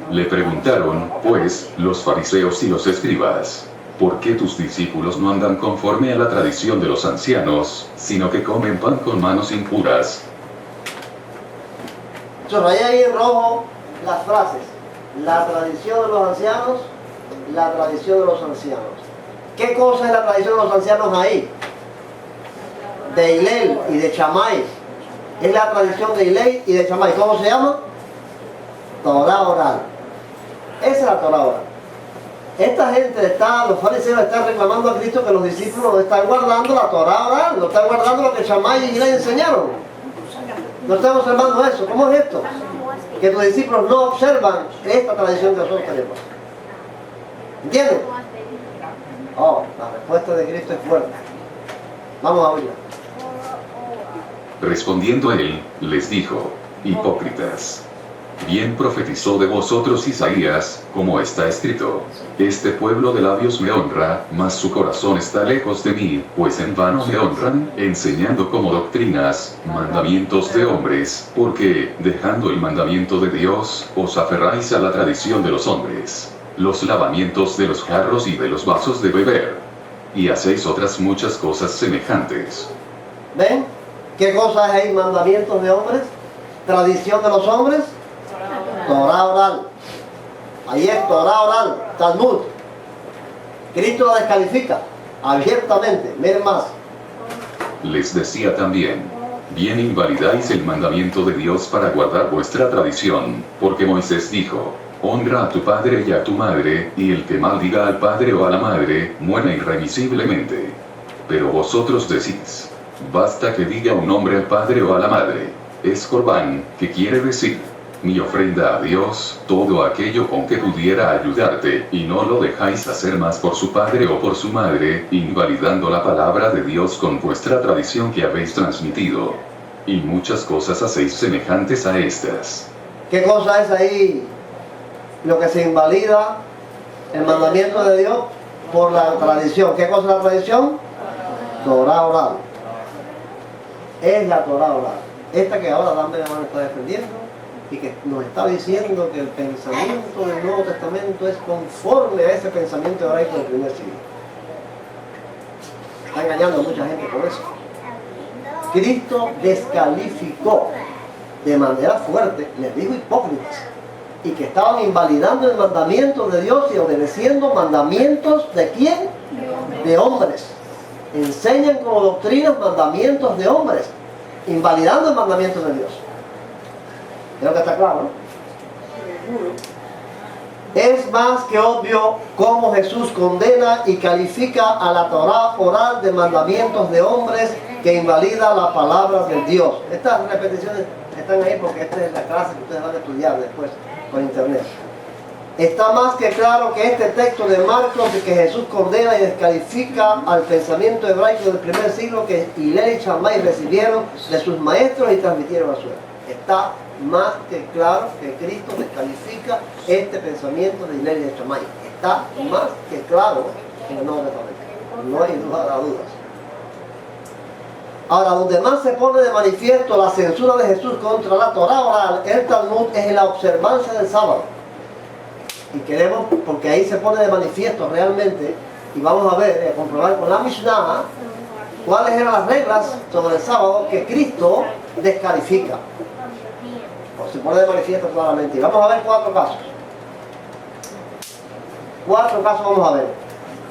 Le preguntaron, pues, los fariseos y los escribas, ¿por qué tus discípulos no andan conforme a la tradición de los ancianos, sino que comen pan con manos impuras? Subrayé ahí en rojo las frases: la tradición de los ancianos, la tradición de los ancianos. ¿Qué cosa es la tradición de los ancianos ahí? De Hillel y de Shammai. Es la tradición de Hillel y de Shammai. ¿Cómo se llama? Torá oral. Esa es la Torá oral. Esta gente los fariseos están reclamando a Cristo que los discípulos no están guardando la Torá oral, no están guardando lo que Shammai y Hillel enseñaron. No están observando eso. ¿Cómo es esto? Que tus discípulos no observan esta tradición que nosotros tenemos. ¿Entienden? Oh, la respuesta de Cristo es fuerte. Vamos a oírla. Respondiendo él, les dijo: hipócritas. Bien profetizó de vosotros Isaías, como está escrito: este pueblo de labios me honra, mas su corazón está lejos de mí, pues en vano me honran, enseñando como doctrinas, mandamientos de hombres, porque, dejando el mandamiento de Dios, os aferráis a la tradición de los hombres, los lavamientos de los jarros y de los vasos de beber, y hacéis otras muchas cosas semejantes. ¿Ven? ¿Qué cosas hay? Mandamientos de hombres, tradición de los hombres, Torá oral. Ahí es Torá oral, Talmud. Cristo la descalifica abiertamente. Miren más. Les decía también: bien invalidáis el mandamiento de Dios para guardar vuestra tradición, porque Moisés dijo: honra a tu padre y a tu madre, y el que maldiga al padre o a la madre, muera irremisiblemente. Pero vosotros decís: basta que diga un hombre al padre o a la madre. Es Corbán, que quiere decir: mi ofrenda a Dios, todo aquello con que pudiera ayudarte, y no lo dejáis hacer más por su padre o por su madre, invalidando la palabra de Dios con vuestra tradición que habéis transmitido. Y muchas cosas hacéis semejantes a estas. ¿Qué cosa es ahí lo que se invalida? El mandamiento de Dios por la tradición. ¿Qué cosa es la tradición? Torá oral. Es la Torá oral. Esta que ahora Dan Benamán está defendiendo y que nos está diciendo que el pensamiento del Nuevo Testamento es conforme a ese pensamiento hebraico del primer siglo. Está engañando a mucha gente con eso. Cristo descalificó de manera fuerte, les dijo hipócritas, y que estaban invalidando el mandamiento de Dios y obedeciendo mandamientos ¿de quién? De hombres. Enseñan como doctrinas mandamientos de hombres, invalidando el mandamiento de Dios. Creo que está claro, ¿no? Es más que obvio cómo Jesús condena y califica a la Torá oral de mandamientos de hombres que invalida la palabra de Dios. Estas repeticiones están ahí porque esta es la clase que ustedes van a estudiar después por internet. Está más que claro que este texto de Marcos de que Jesús condena y descalifica al pensamiento hebraico del primer siglo que Hillel y Shammai recibieron de sus maestros y transmitieron a su época. Está más que claro que Cristo descalifica este pensamiento de Hillel y de Shammai. Está más que claro en el Nuevo Testamento. No hay duda de dudas. Ahora, donde más se pone de manifiesto la censura de Jesús contra la Torá oral, el Talmud, es en la observancia del sábado. Y queremos, porque ahí se pone de manifiesto realmente, y vamos a ver, comprobar con la Mishnah, cuáles eran las reglas sobre el sábado que Cristo descalifica. O se pone de manifiesto claramente. Y vamos a ver 4 casos. 4 casos vamos a ver.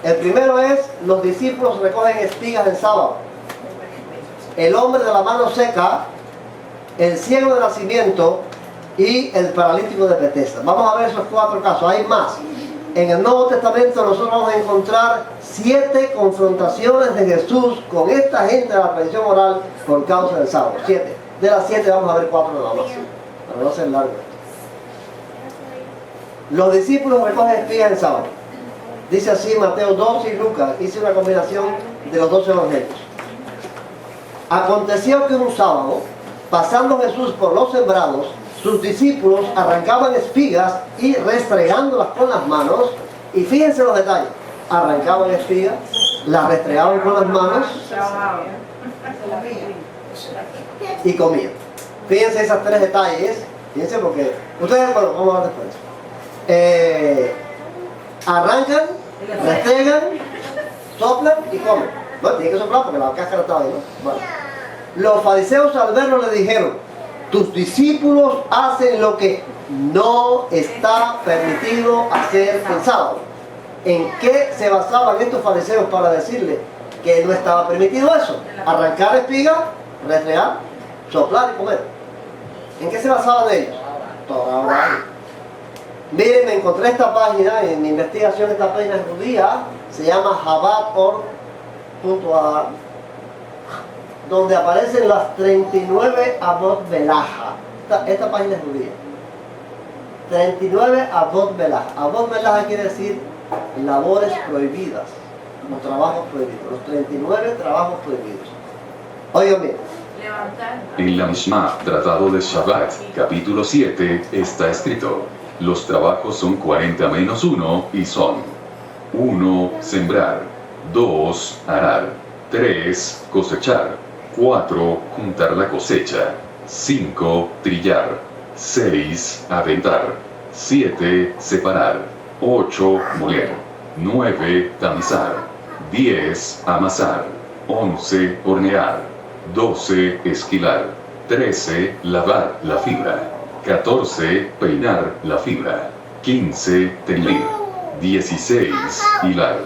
El primero es, los discípulos recogen espigas el sábado. El hombre de la mano seca, el ciego de nacimiento y el paralítico de Betesda. Vamos a ver esos 4 casos, hay más. En el Nuevo Testamento nosotros vamos a encontrar 7 confrontaciones de Jesús con esta gente de la tradición oral por causa del sábado. 7. De las 7 vamos a ver 4 nada más, para no ser largo. Los discípulos recogen espigas el sábado. Dice así Mateo 12 y Lucas. Hice una combinación de los 12 evangelios. Aconteció que un sábado, pasando Jesús por los sembrados, sus discípulos arrancaban espigas y restregándolas con las manos, y fíjense los detalles, arrancaban espigas, las restregaban con las manos y comían. Fíjense esos 3 detalles, fíjense porque, ustedes, bueno, vamos a ver después. Arrancan, restregan, soplan y comen. Bueno, tiene que soplar porque la cáscara estaba ahí, ¿no? Bueno. Los fariseos al verlo le dijeron: tus discípulos hacen lo que no está permitido hacer el sábado. ¿En qué se basaban estos fariseos para decirle que no estaba permitido eso? Arrancar espigas, restregar, soplar y comer. ¿En qué se basaban ellos? Torá oral. Miren, me encontré esta página, en mi investigación esta página es judía, se llama Chabad.org, donde aparecen las 39 Avot Melaha. Esta página es judía. 39 Avot Melaha. Avot Melaha quiere decir labores prohibidas, o trabajos prohibidos. Los 39 trabajos prohibidos. Oigan bien. En la Mishnah, Tratado de Shabbat, capítulo 7, está escrito: los trabajos son 40 menos 1 y son: 1. Sembrar. 2. Arar. 3. Cosechar. 4. Juntar la cosecha. 5. Trillar. 6. Aventar. 7. Separar. 8. Moler. 9. Tamizar. 10. Amasar. 11. Hornear. 12. Esquilar. 13. Lavar la fibra. 14. Peinar la fibra. 15. Teñir. 16. Hilar.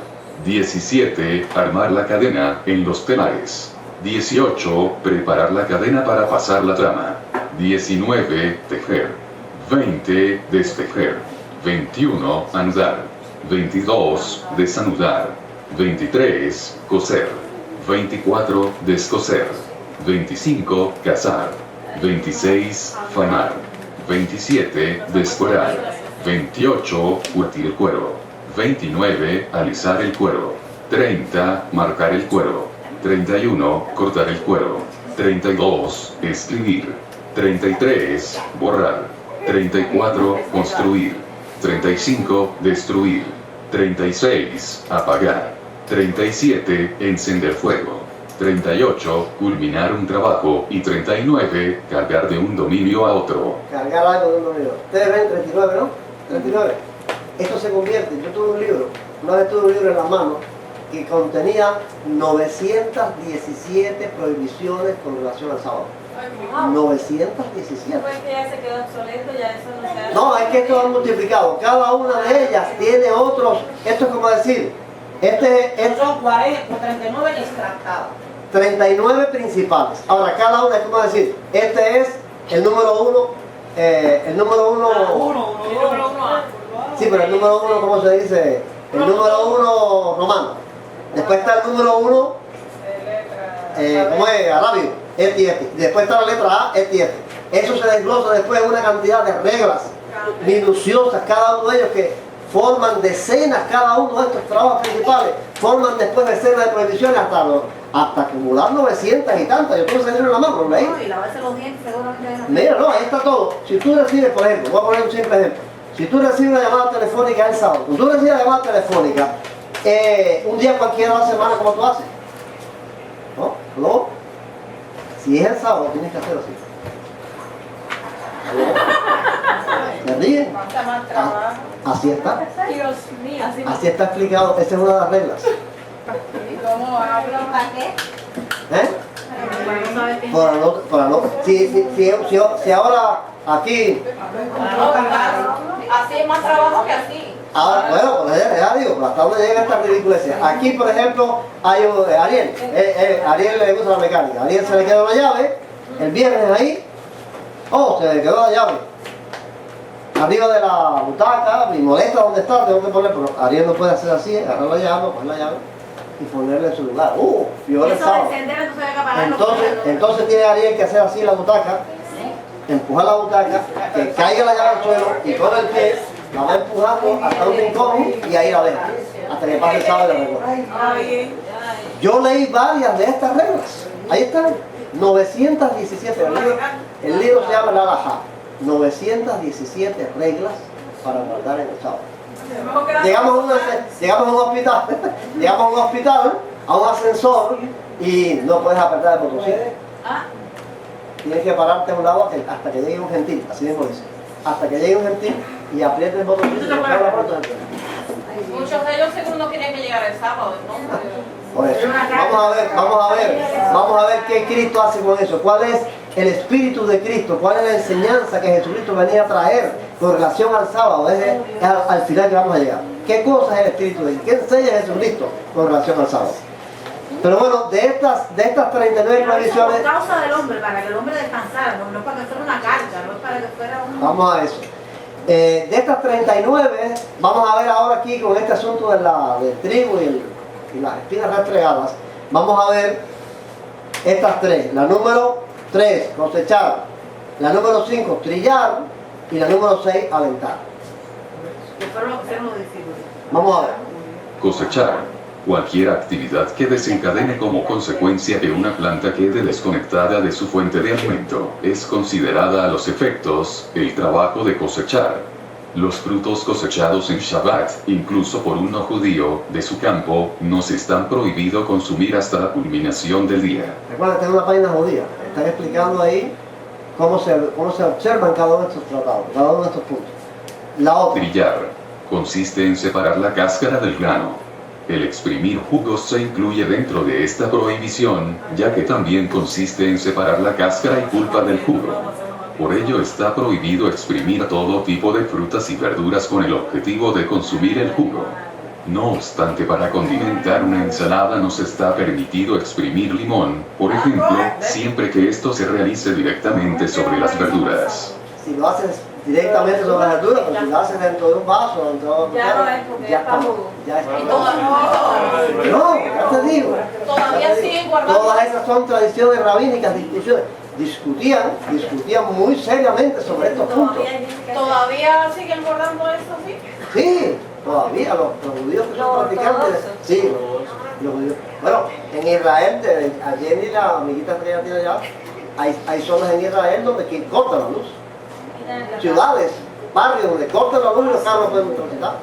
17. Armar la cadena en los telares. 18. Preparar la cadena para pasar la trama. 19. Tejer. 20. Destejer. 21. Anudar. 22. Desanudar. 23. Coser. 24. Descoser. 25. Cazar. 26. Fanar. 27. Descuerar. 28. Curtir el cuero. 29. Alisar el cuero. 30. Marcar el cuero. 31. Cortar el cuero. 32. Escribir. 33. Borrar. 34. Construir. 35. Destruir. 36. Apagar. 37. Encender fuego. 38. Culminar un trabajo. Y 39. Cargar de un dominio a otro. Cargar algo de un dominio. Ustedes ven 39, ¿no? 39. Esto se convierte, yo tuve un libro, una vez tuve un libro en la mano que contenía 917 prohibiciones con relación al sábado. 917. Pues que ya se quedó obsoleto, ya eso no se hace. No, es que esto es multiplicado. Cada una de ellas tiene otros. Esto es como decir, Son 40, 39 extractados. 39 principales. Ahora, cada una es como decir, este es el número 1, el número 1. Sí, pero el número 1, ¿cómo se dice? El número 1 romano. Después está el número 1, ¿cómo es? Arábigo, este. Después está la letra A, este. Eso se desglosa después de una cantidad de reglas minuciosas, cada uno de ellos que forman decenas, cada uno de estos trabajos principales, forman después decenas de prohibiciones hasta acumular 900 y tantas. Yo tuve ese libro en la mano, ¿lo leí? No, y lavarse los dientes seguramente. Mira, no, ahí está todo. Si tú recibes, por ejemplo, voy a poner un simple ejemplo. Si tú recibes una llamada telefónica el sábado, cuando tú recibes una llamada telefónica, un día cualquiera de la semana, ¿cómo tú haces? ¿No? Si es el sábado, tienes que hacer así. ¿Me ríen? Así está. Dios mío, así Así está explicado. Esa es una de las reglas. ¿Cómo hablan? ¿Para qué? Para no. Si ahora aquí. Así es más trabajo que así. Ahora, bueno, pues ya digo, hasta donde llega esta ridiculecia. Aquí, por ejemplo, hay Ariel. Ariel le gusta la mecánica. Ariel se le quedó la llave. El viernes ahí. Se le quedó la llave arriba de la butaca, me molesta donde está, tengo que poner, pero Ariel no puede hacer así, agarrar la llave, poner la llave y ponerla en su lugar. Fiore sábado. Entonces tiene Ariel que hacer así la butaca, empujar la butaca, que caiga la llave al suelo y con el pie la va empujando hasta un rincón y ahí la deja, hasta que pase el sábado y la recoge. Yo leí varias de estas reglas, ahí están, 917, el libro se llama La Alajá. 917 reglas para guardar en el sábado. Llegamos a un hospital, a un ascensor y no puedes apretar el botoncito. Tienes que pararte a un lado hasta que llegue un gentil, así mismo dice. Hasta que llegue un gentil y aprietes el botoncito y se abre la puerta. Muchos de ellos seguro no quieren que llegara el sábado, ¿no? Por eso. Vamos a ver qué Cristo hace con eso. ¿Cuál es el espíritu de Cristo? ¿Cuál es la enseñanza que Jesucristo venía a traer con relación al sábado? Es al final que vamos a llegar. ¿Qué cosa es el espíritu de Cristo? ¿Qué enseña Jesucristo con relación al sábado? Pero bueno, de estas 39 prohibiciones... Por causa del hombre, para que el hombre descansara, no para que fuera una carga, no para que fuera un... Vamos a eso. De estas 39, vamos a ver ahora aquí con este asunto del trigo y las espinas rastreadas, vamos a ver estas tres. La número 3, cosechar. La número 5, trillar. Y la número 6, aventar. Vamos a ver. Cosechar. Cualquier actividad que desencadene como consecuencia que una planta quede desconectada de su fuente de alimento, es considerada a los efectos, el trabajo de cosechar. Los frutos cosechados en Shabbat, incluso por un no judío, de su campo, nos están prohibido consumir hasta la culminación del día. Recuerda que es una página judía. Están explicando ahí cómo se observan cada uno de estos tratados, cada uno de estos puntos. La otra. Trillar. Consiste en separar la cáscara del grano. El exprimir jugos se incluye dentro de esta prohibición, ya que también consiste en separar la cáscara y pulpa del jugo. Por ello está prohibido exprimir todo tipo de frutas y verduras con el objetivo de consumir el jugo. No obstante, para condimentar una ensalada nos está permitido exprimir limón, por ejemplo, siempre que esto se realice directamente sobre las verduras. Si lo haces directamente sobre las verduras, pues si lo haces dentro de un vaso, dentro de Ya no es porque ya está. Y todavía, No, ya te digo. todavía siguen guardando. Todas esas son tradiciones rabínicas, discusiones. Discutían muy seriamente sobre estos puntos. Todavía siguen guardando eso, ¿sí? Sí, todavía los judíos que son practicantes. Sí, los judíos. Bueno, en Israel, ayer y la amiguita que ella tiene allá, hay zonas en Israel donde quien corta la luz. Ciudades, barrios donde cortan la luz y los carros no pueden transitar.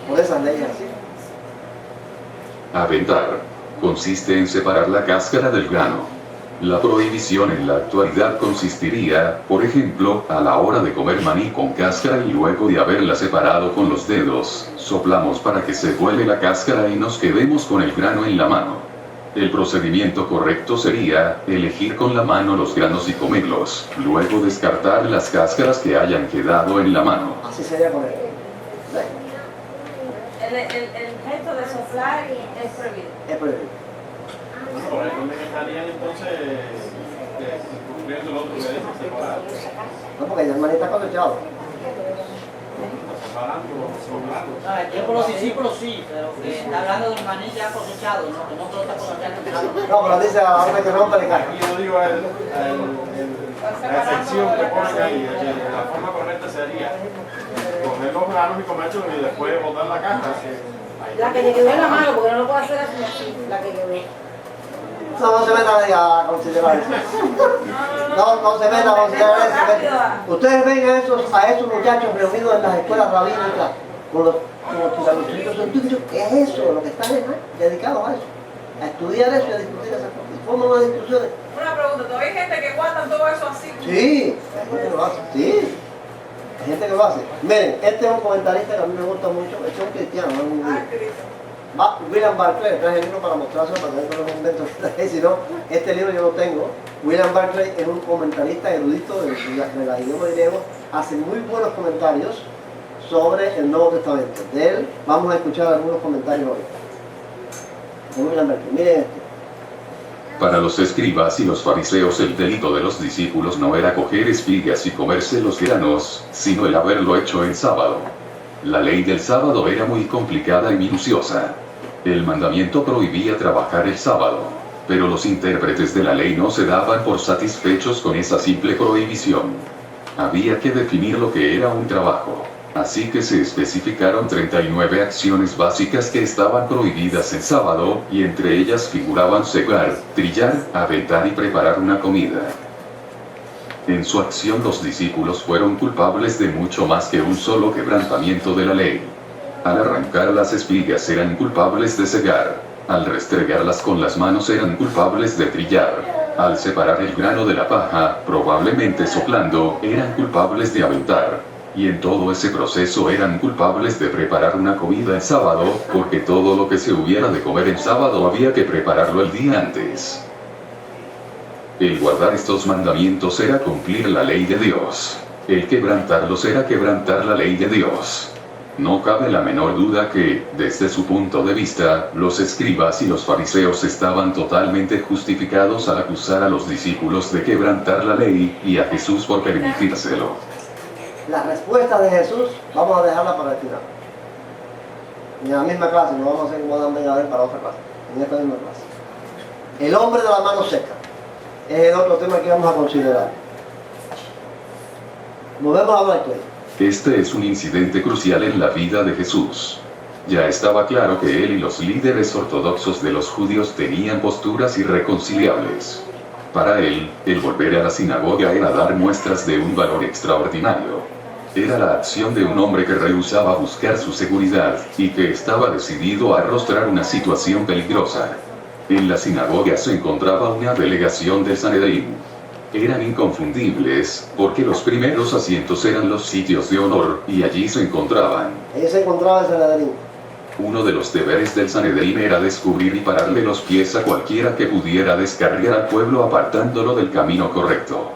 Por esas leyes así. Aventar. Consiste en separar la cáscara del grano. La prohibición en la actualidad consistiría, por ejemplo, a la hora de comer maní con cáscara y luego de haberla separado con los dedos, soplamos para que se vuele la cáscara y nos quedemos con el grano en la mano. El procedimiento correcto sería elegir con la mano los granos y comerlos, luego descartar las cáscaras que hayan quedado en la mano. Así sería correcto. El gesto de soplar es prohibido. Es prohibido. Por ahí donde estarían entonces cumpliendo el otro que dice separar. No, porque ya el maní está cosechado. El tiempo de los discípulos sí, pero que está hablando del maní ya cosechado, ¿no? Que no todo está cosechando. No, pero dice ahora que rompe el carro. Aquí yo digo la excepción que ponen ahí, que la forma correcta sería coger los granos y comerlos y después botar la caja. La que te quedó en la mano, porque no lo puedo hacer así, la que quedó. No se metan a considerar eso. No se metan a considerar eso. Ustedes ven a esos muchachos reunidos en las escuelas rabínicas con los científicos. ¿Qué es eso? Lo que están dedicados a eso. A estudiar eso y a discutir esas cosas. Y forman unas discusiones. Una pregunta, ¿todavía hay gente que guarda todo eso así? Sí, hay gente que lo hace. Sí. Hay gente que lo hace. Miren, este es un comentarista que a mí me gusta mucho. Este es un cristiano, no es un judío. William Barclay, traje el libro para mostrárselo para que no lo invento, si no, este libro yo lo tengo. William Barclay es un comentarista erudito de la idioma griego, hace muy buenos comentarios sobre el Nuevo Testamento. De él vamos a escuchar algunos comentarios hoy. De William Barclay, miren este. Para los escribas y los fariseos el delito de los discípulos no era coger espigas y comerse los granos, sino el haberlo hecho en sábado. La ley del sábado era muy complicada y minuciosa. El mandamiento prohibía trabajar el sábado, pero los intérpretes de la ley no se daban por satisfechos con esa simple prohibición. Había que definir lo que era un trabajo, así que se especificaron 39 acciones básicas que estaban prohibidas en sábado, y entre ellas figuraban segar, trillar, aventar y preparar una comida. En su acción los discípulos fueron culpables de mucho más que un solo quebrantamiento de la ley. Al arrancar las espigas eran culpables de segar, al restregarlas con las manos eran culpables de trillar, al separar el grano de la paja, probablemente soplando, eran culpables de aventar, y en todo ese proceso eran culpables de preparar una comida en sábado, porque todo lo que se hubiera de comer en sábado había que prepararlo el día antes. El guardar estos mandamientos era cumplir la ley de Dios. El quebrantarlos era quebrantar la ley de Dios. No cabe la menor duda que, desde su punto de vista, los escribas y los fariseos estaban totalmente justificados al acusar a los discípulos de quebrantar la ley, y a Jesús por permitírselo. La respuesta de Jesús vamos a dejarla para el final. En la misma clase, no vamos a hacer como Dan Ben Abraham para otra clase, en esta misma clase. El hombre de la mano seca es el otro tema que vamos a considerar. Volvemos a hablar de esto. Este es un incidente crucial en la vida de Jesús. Ya estaba claro que él y los líderes ortodoxos de los judíos tenían posturas irreconciliables. Para él, el volver a la sinagoga era dar muestras de un valor extraordinario. Era la acción de un hombre que rehusaba buscar su seguridad, y que estaba decidido a arrostrar una situación peligrosa. En la sinagoga se encontraba una delegación del Sanedrín. Eran inconfundibles, porque los primeros asientos eran los sitios de honor, y allí se encontraban. Ahí se encontraba el Sanedrín. Uno de los deberes del Sanedrín era descubrir y pararle los pies a cualquiera que pudiera descarriar al pueblo apartándolo del camino correcto.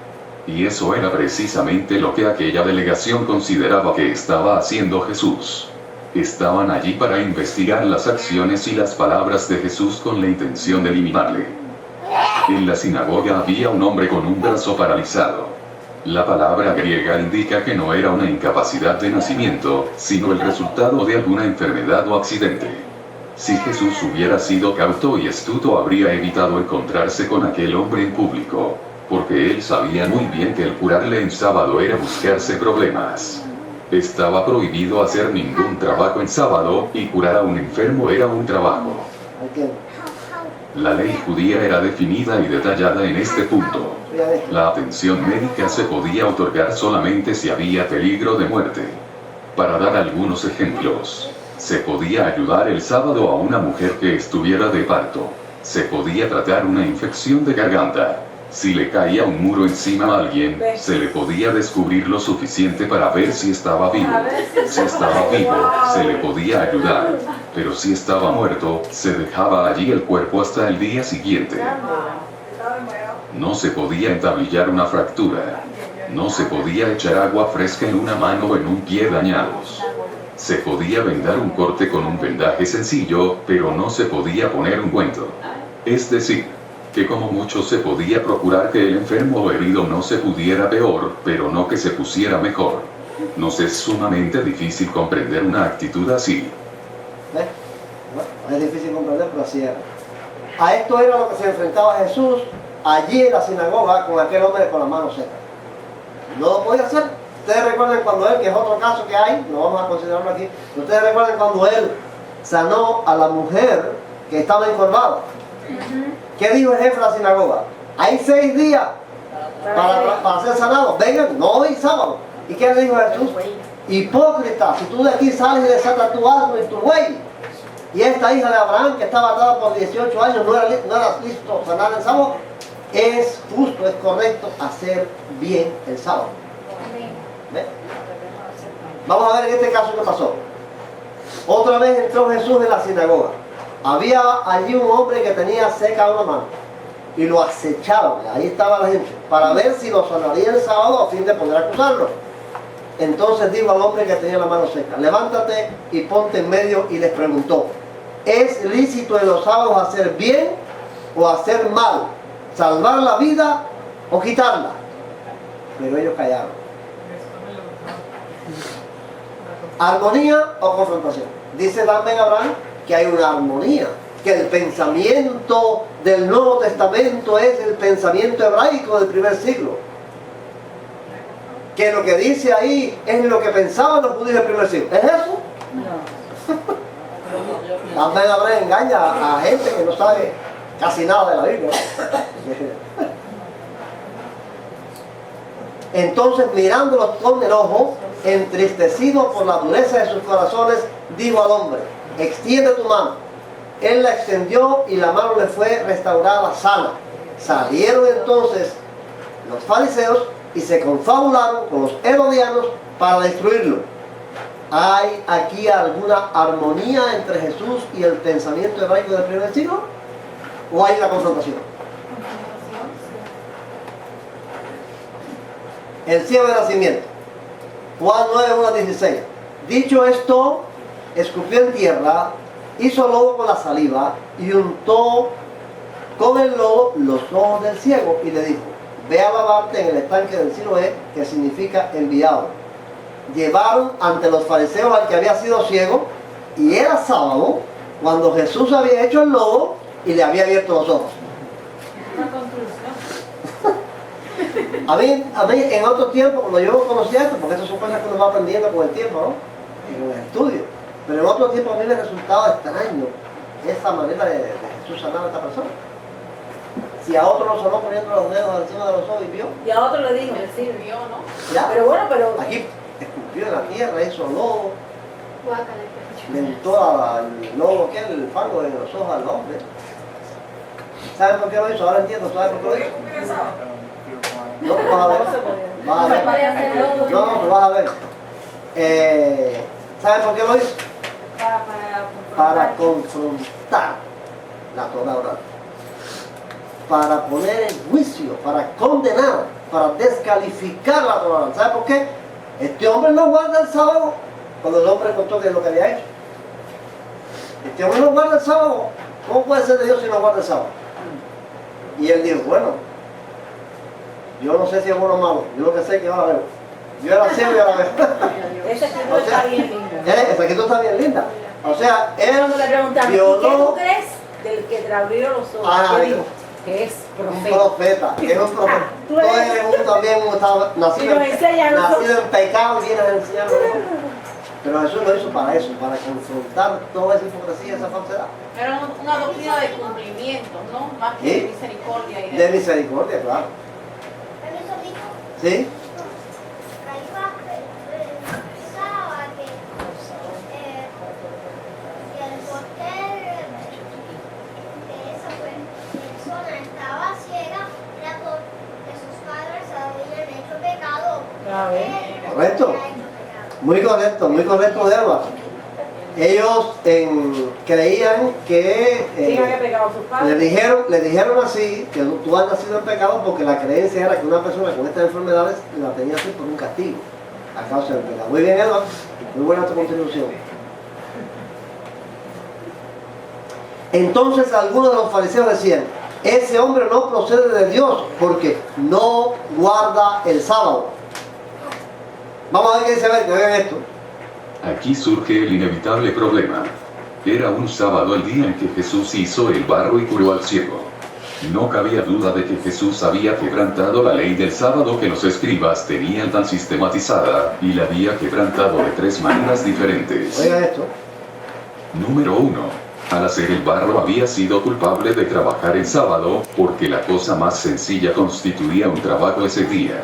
Y eso era precisamente lo que aquella delegación consideraba que estaba haciendo Jesús. Estaban allí para investigar las acciones y las palabras de Jesús con la intención de eliminarle. En la sinagoga había un hombre con un brazo paralizado. La palabra griega indica que no era una incapacidad de nacimiento, sino el resultado de alguna enfermedad o accidente. Si Jesús hubiera sido cauto y astuto, habría evitado encontrarse con aquel hombre en público, porque él sabía muy bien que el curarle en sábado era buscarse problemas. Estaba prohibido hacer ningún trabajo en sábado, y curar a un enfermo era un trabajo. La ley judía era definida y detallada en este punto. La atención médica se podía otorgar solamente si había peligro de muerte. Para dar algunos ejemplos, se podía ayudar el sábado a una mujer que estuviera de parto. Se podía tratar una infección de garganta. Si le caía un muro encima a alguien, se le podía descubrir lo suficiente para ver si estaba vivo. Si estaba vivo, se le podía ayudar. Pero si estaba muerto, se dejaba allí el cuerpo hasta el día siguiente. No se podía entablillar una fractura. No se podía echar agua fresca en una mano o en un pie dañados. Se podía vendar un corte con un vendaje sencillo, pero no se podía poner ungüento. Es decir, que como mucho se podía procurar que el enfermo o herido no se pudiera peor, pero no que se pusiera mejor. Nos es sumamente difícil comprender una actitud así. ¿Ves? Bueno, es difícil comprender, pero así era. A esto era lo que se enfrentaba Jesús allí en la sinagoga con aquel hombre con la mano seca. No lo podía hacer. Ustedes recuerdan cuando él, que es otro caso que hay, no vamos a considerarlo aquí, ustedes recuerdan cuando él sanó a la mujer que estaba encorvada. ¿Qué dijo el jefe de la sinagoga? Hay 6 días para ser sanado. Vengan, no hoy sábado. ¿Y qué le dijo Jesús? Hipócrita, si tú de aquí sales y desatas tu asno y tu buey, y esta hija de Abraham, que estaba atada por 18 años, no era listo sanar el sábado, es justo, es correcto hacer bien el sábado. ¿Ves? Vamos a ver en este caso qué pasó. Otra vez entró Jesús en la sinagoga. Había allí un hombre que tenía seca una mano y lo acechaban, ahí estaba la gente, para ver si lo sanaría el sábado a fin de poder acusarlo. Entonces dijo al hombre que tenía la mano seca: levántate y ponte en medio. Y les preguntó: ¿es lícito en los sábados hacer bien o hacer mal? ¿Salvar la vida o quitarla? Pero ellos callaron. ¿Armonía o confrontación? Dice Dan Ben Abraham que hay una armonía, que el pensamiento del Nuevo Testamento es el pensamiento hebraico del primer siglo, que lo que dice ahí es lo que pensaban los judíos del primer siglo. ¿Es eso? No. Dan Ben Abraham engaña a gente que no sabe casi nada de la Biblia. Entonces, mirándolos con enojo, entristecido por la dureza de sus corazones, dijo al hombre: extiende tu mano. Él la extendió y la mano le fue restaurada sana. Salieron entonces los fariseos y se confabularon con los herodianos para destruirlo. ¿Hay aquí alguna armonía entre Jesús y el pensamiento hebraico del primer siglo? ¿O hay una confrontación? El ciego de nacimiento. Juan 9:1-16. Dicho esto, escupió en tierra, hizo lodo con la saliva y untó con el lodo los ojos del ciego y le dijo: ve a lavarte en el estanque del Siloé, que significa enviado. llevaron ante los fariseos al que había sido ciego, y era sábado cuando Jesús había hecho el lodo y le había abierto los ojos. Una conclusión. A mí en otro tiempo, cuando yo conocía esto, porque estas son cosas que uno va aprendiendo con el tiempo, ¿no? Y con el estudio, pero en otro tiempo a mí me resultaba extraño esa manera de Jesús sanar a esta persona. Si a otro lo sonó poniendo los dedos encima de los ojos y vio, Y a otro le dijo, Me sirvió, ¿no? ya, pero bueno, pero aquí esculpió en la tierra, hizo lodo, Guácala, le untó el lodo, que el fango en los ojos al hombre. ¿Saben por qué lo hizo? Ahora entiendo, ¿saben por qué lo hizo? No, vas a ver. Vas a ver. No, pero vas a ver. ¿Saben por qué lo hizo? Para confrontar la Torá oral, para poner en juicio, para condenar, para descalificar la Torá oral. ¿Sabe por qué? Este hombre no guarda el sábado. Cuando el hombre contó que es lo que había hecho, este hombre no guarda el sábado. ¿Cómo puede ser de Dios si no guarda el sábado? Y él dijo, bueno, yo no sé si es bueno o malo, yo lo que sé es que ahora veo. Yo era ciego y ahora veo. ese escrito está bien lindo. Esa escritura está bien linda. O sea, él Cuando le preguntaron, ¿y qué tú violó crees del que te abrió los ojos? Ah, ¿Qué dijo? Que es un profeta. profeta, que es un profeta. Tú Tú eres- eres también Y nos enseña a nosotros. nacido en pecado y vienes a enseñar. Pero Jesús lo hizo para eso, para confrontar toda esa hipocresía, esa falsedad. Era una doctrina de cumplimiento, ¿no? Más que ¿Sí? de misericordia y De misericordia, claro. Permiso, mijo. ¿Sí? Pensaba que el porqué de esa persona estaba ciega era porque sus padres habían hecho pecado. A ver. Él Correcto. había hecho pecado. Muy correcto, Eva. Ellos creían que ¿Quién había pegado a sus padres? le dijeron así, que tú has nacido en pecado, porque la creencia era que una persona con estas enfermedades la tenía así por un castigo, a causa del pecado. Muy bien, Eva, muy buena tu contribución. Entonces algunos de los fariseos decían, ese hombre no procede de Dios porque no guarda el sábado. Vamos a ver qué dice, a ver, que vean esto. Aquí surge el inevitable problema. Era un sábado el día en que Jesús hizo el barro y curó al ciego. No cabía duda de que Jesús había quebrantado la ley del sábado que los escribas tenían tan sistematizada, y la había quebrantado de 3 maneras diferentes. Oigan esto. Número 1. Al hacer el barro había sido culpable de trabajar el sábado, porque la cosa más sencilla constituía un trabajo ese día.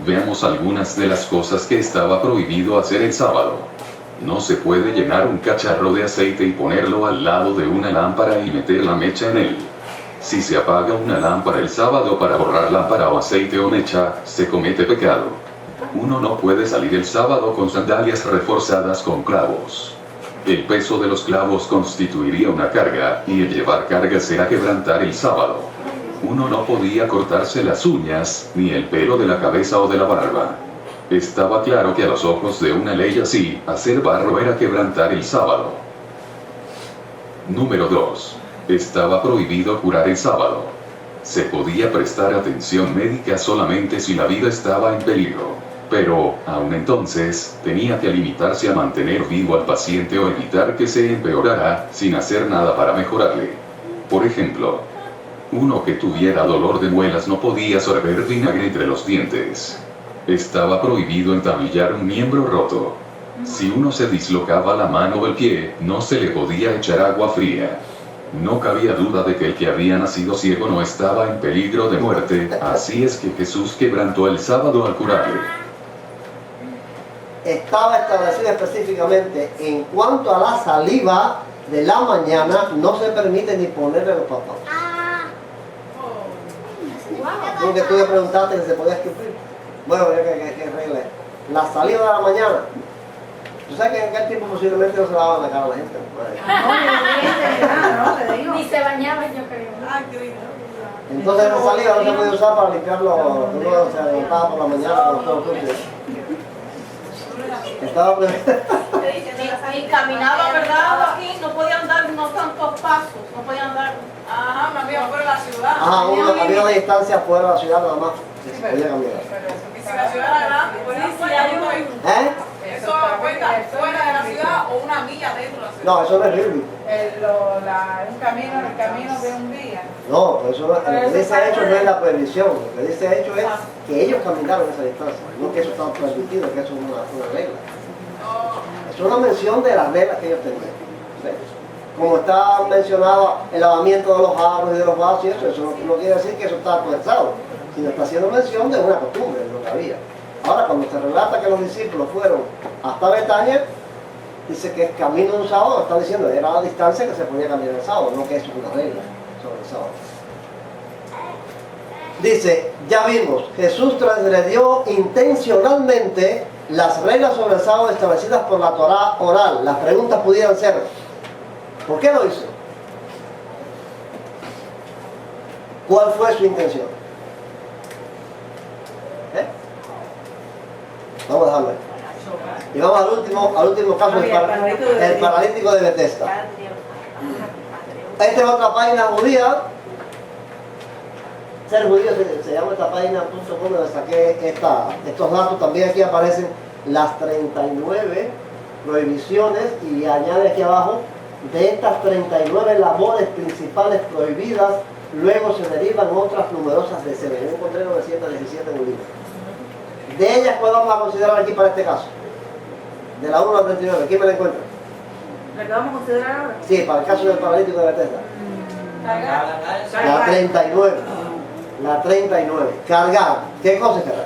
Veamos algunas de las cosas que estaba prohibido hacer el sábado. No se puede llenar un cacharro de aceite y ponerlo al lado de una lámpara y meter la mecha en él. Si se apaga una lámpara el sábado para borrar lámpara o aceite o mecha, se comete pecado. Uno no puede salir el sábado con sandalias reforzadas con clavos. El peso de los clavos constituiría una carga, y el llevar cargas era quebrantar el sábado. Uno no podía cortarse las uñas, ni el pelo de la cabeza o de la barba. Estaba claro que a los ojos de una ley así, hacer barro era quebrantar el sábado. Número 2. Estaba prohibido curar el sábado. Se podía prestar atención médica solamente si la vida estaba en peligro. Pero, aún entonces, tenía que limitarse a mantener vivo al paciente o evitar que se empeorara, sin hacer nada para mejorarle. Por ejemplo, uno que tuviera dolor de muelas no podía sorber vinagre entre los dientes. Estaba prohibido entablillar un miembro roto. Si uno se dislocaba la mano o el pie, no se le podía echar agua fría. No cabía duda de que el que había nacido ciego no estaba en peligro de muerte, así es que Jesús quebrantó el sábado al curarle. Estaba establecido específicamente en cuanto a la saliva de la mañana, no se permite ni ponerle los papados. Lo que tú le preguntaste que se podía escupir. Bueno, ¿qué regla es? La saliva de la mañana. Tú sabes que en aquel tiempo posiblemente no se lavaban la cara a la gente. Ni se bañaba, yo creo. Entonces esa saliva no se puede usar para limpiarlo. Uno se levantaba por la mañana con los ojos sucios. Estaba y caminaba, ¿verdad, Joaquín? No podían dar no tantos pasos, no podían dar. Ajá, más bien fuera de la ciudad. Ajá, había una distancia fuera de la ciudad nada más. Se podía caminar. Si la ciudad era grande, pues sí, hay uno. ¿Eh? No, eso no es bíblico. Un camino en el camino de un día. No, eso, lo que dice hecho no es la prohibición. Lo que dice hecho es que ellos caminaron esa distancia. No que eso estaba permitido, que eso es una regla. Es una mención de las reglas que ellos tenían. ¿Ves? Como está mencionado el lavamiento de los jarros y de los vasos y eso no quiere decir que eso está actualizado, sino está haciendo mención de una costumbre, de lo que había. Ahora, cuando se relata que los discípulos fueron hasta Betania, dice que el camino de un sábado, está diciendo, era la distancia que se podía caminar el sábado, no que eso es una regla sobre el sábado. Dice, ya vimos, Jesús transgredió intencionalmente las reglas sobre el sábado establecidas por la Torá oral. Las preguntas pudieran ser, ¿por qué lo hizo? ¿Cuál fue su intención? Vamos a dejarlo ahí. Y vamos al último caso, el paralítico de Betesda. Esta es otra página judía. Ser judío se llama esta página .com, donde saqué estos datos. También aquí aparecen las 39 prohibiciones y añade aquí abajo, de estas 39 labores principales prohibidas, luego se derivan otras numerosas decenas. Yo encontré 917 en un libro. De ellas, ¿cuál vamos a considerar aquí para este caso? De la 1 a la 39, ¿quién me la encuentra? ¿La que vamos a considerar ahora? Sí, para el caso del paralítico de Betesda. La 39. La 39. Cargar. ¿Qué cosa es cargar?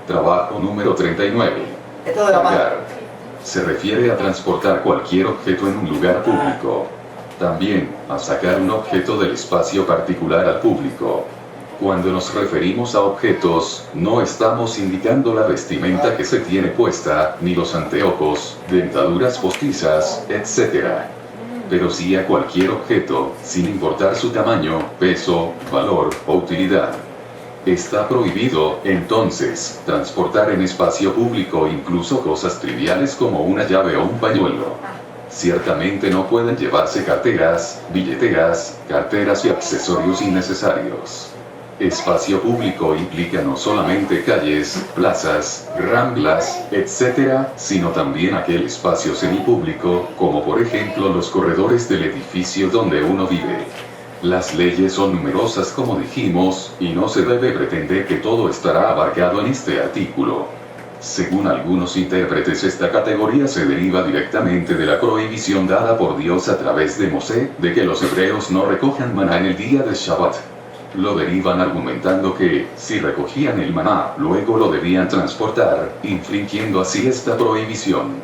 Trabajo número 39. Esto de la página. Cargar. Se refiere a transportar cualquier objeto en un lugar público. También a sacar un objeto del espacio particular al público. Cuando nos referimos a objetos, no estamos indicando la vestimenta que se tiene puesta, ni los anteojos, dentaduras postizas, etc. Pero sí a cualquier objeto, sin importar su tamaño, peso, valor o utilidad. Está prohibido, entonces, transportar en espacio público incluso cosas triviales como una llave o un pañuelo. Ciertamente no pueden llevarse carteras, billeteras, carteras y accesorios innecesarios. Espacio público implica no solamente calles, plazas, ramblas, etc., sino también aquel espacio semipúblico, como por ejemplo los corredores del edificio donde uno vive. Las leyes son numerosas como dijimos, y no se debe pretender que todo estará abarcado en este artículo. Según algunos intérpretes, esta categoría se deriva directamente de la prohibición dada por Dios a través de Mosé, de que los hebreos no recojan maná en el día del Shabbat. Lo derivan argumentando que, si recogían el maná, luego lo debían transportar, infringiendo así esta prohibición.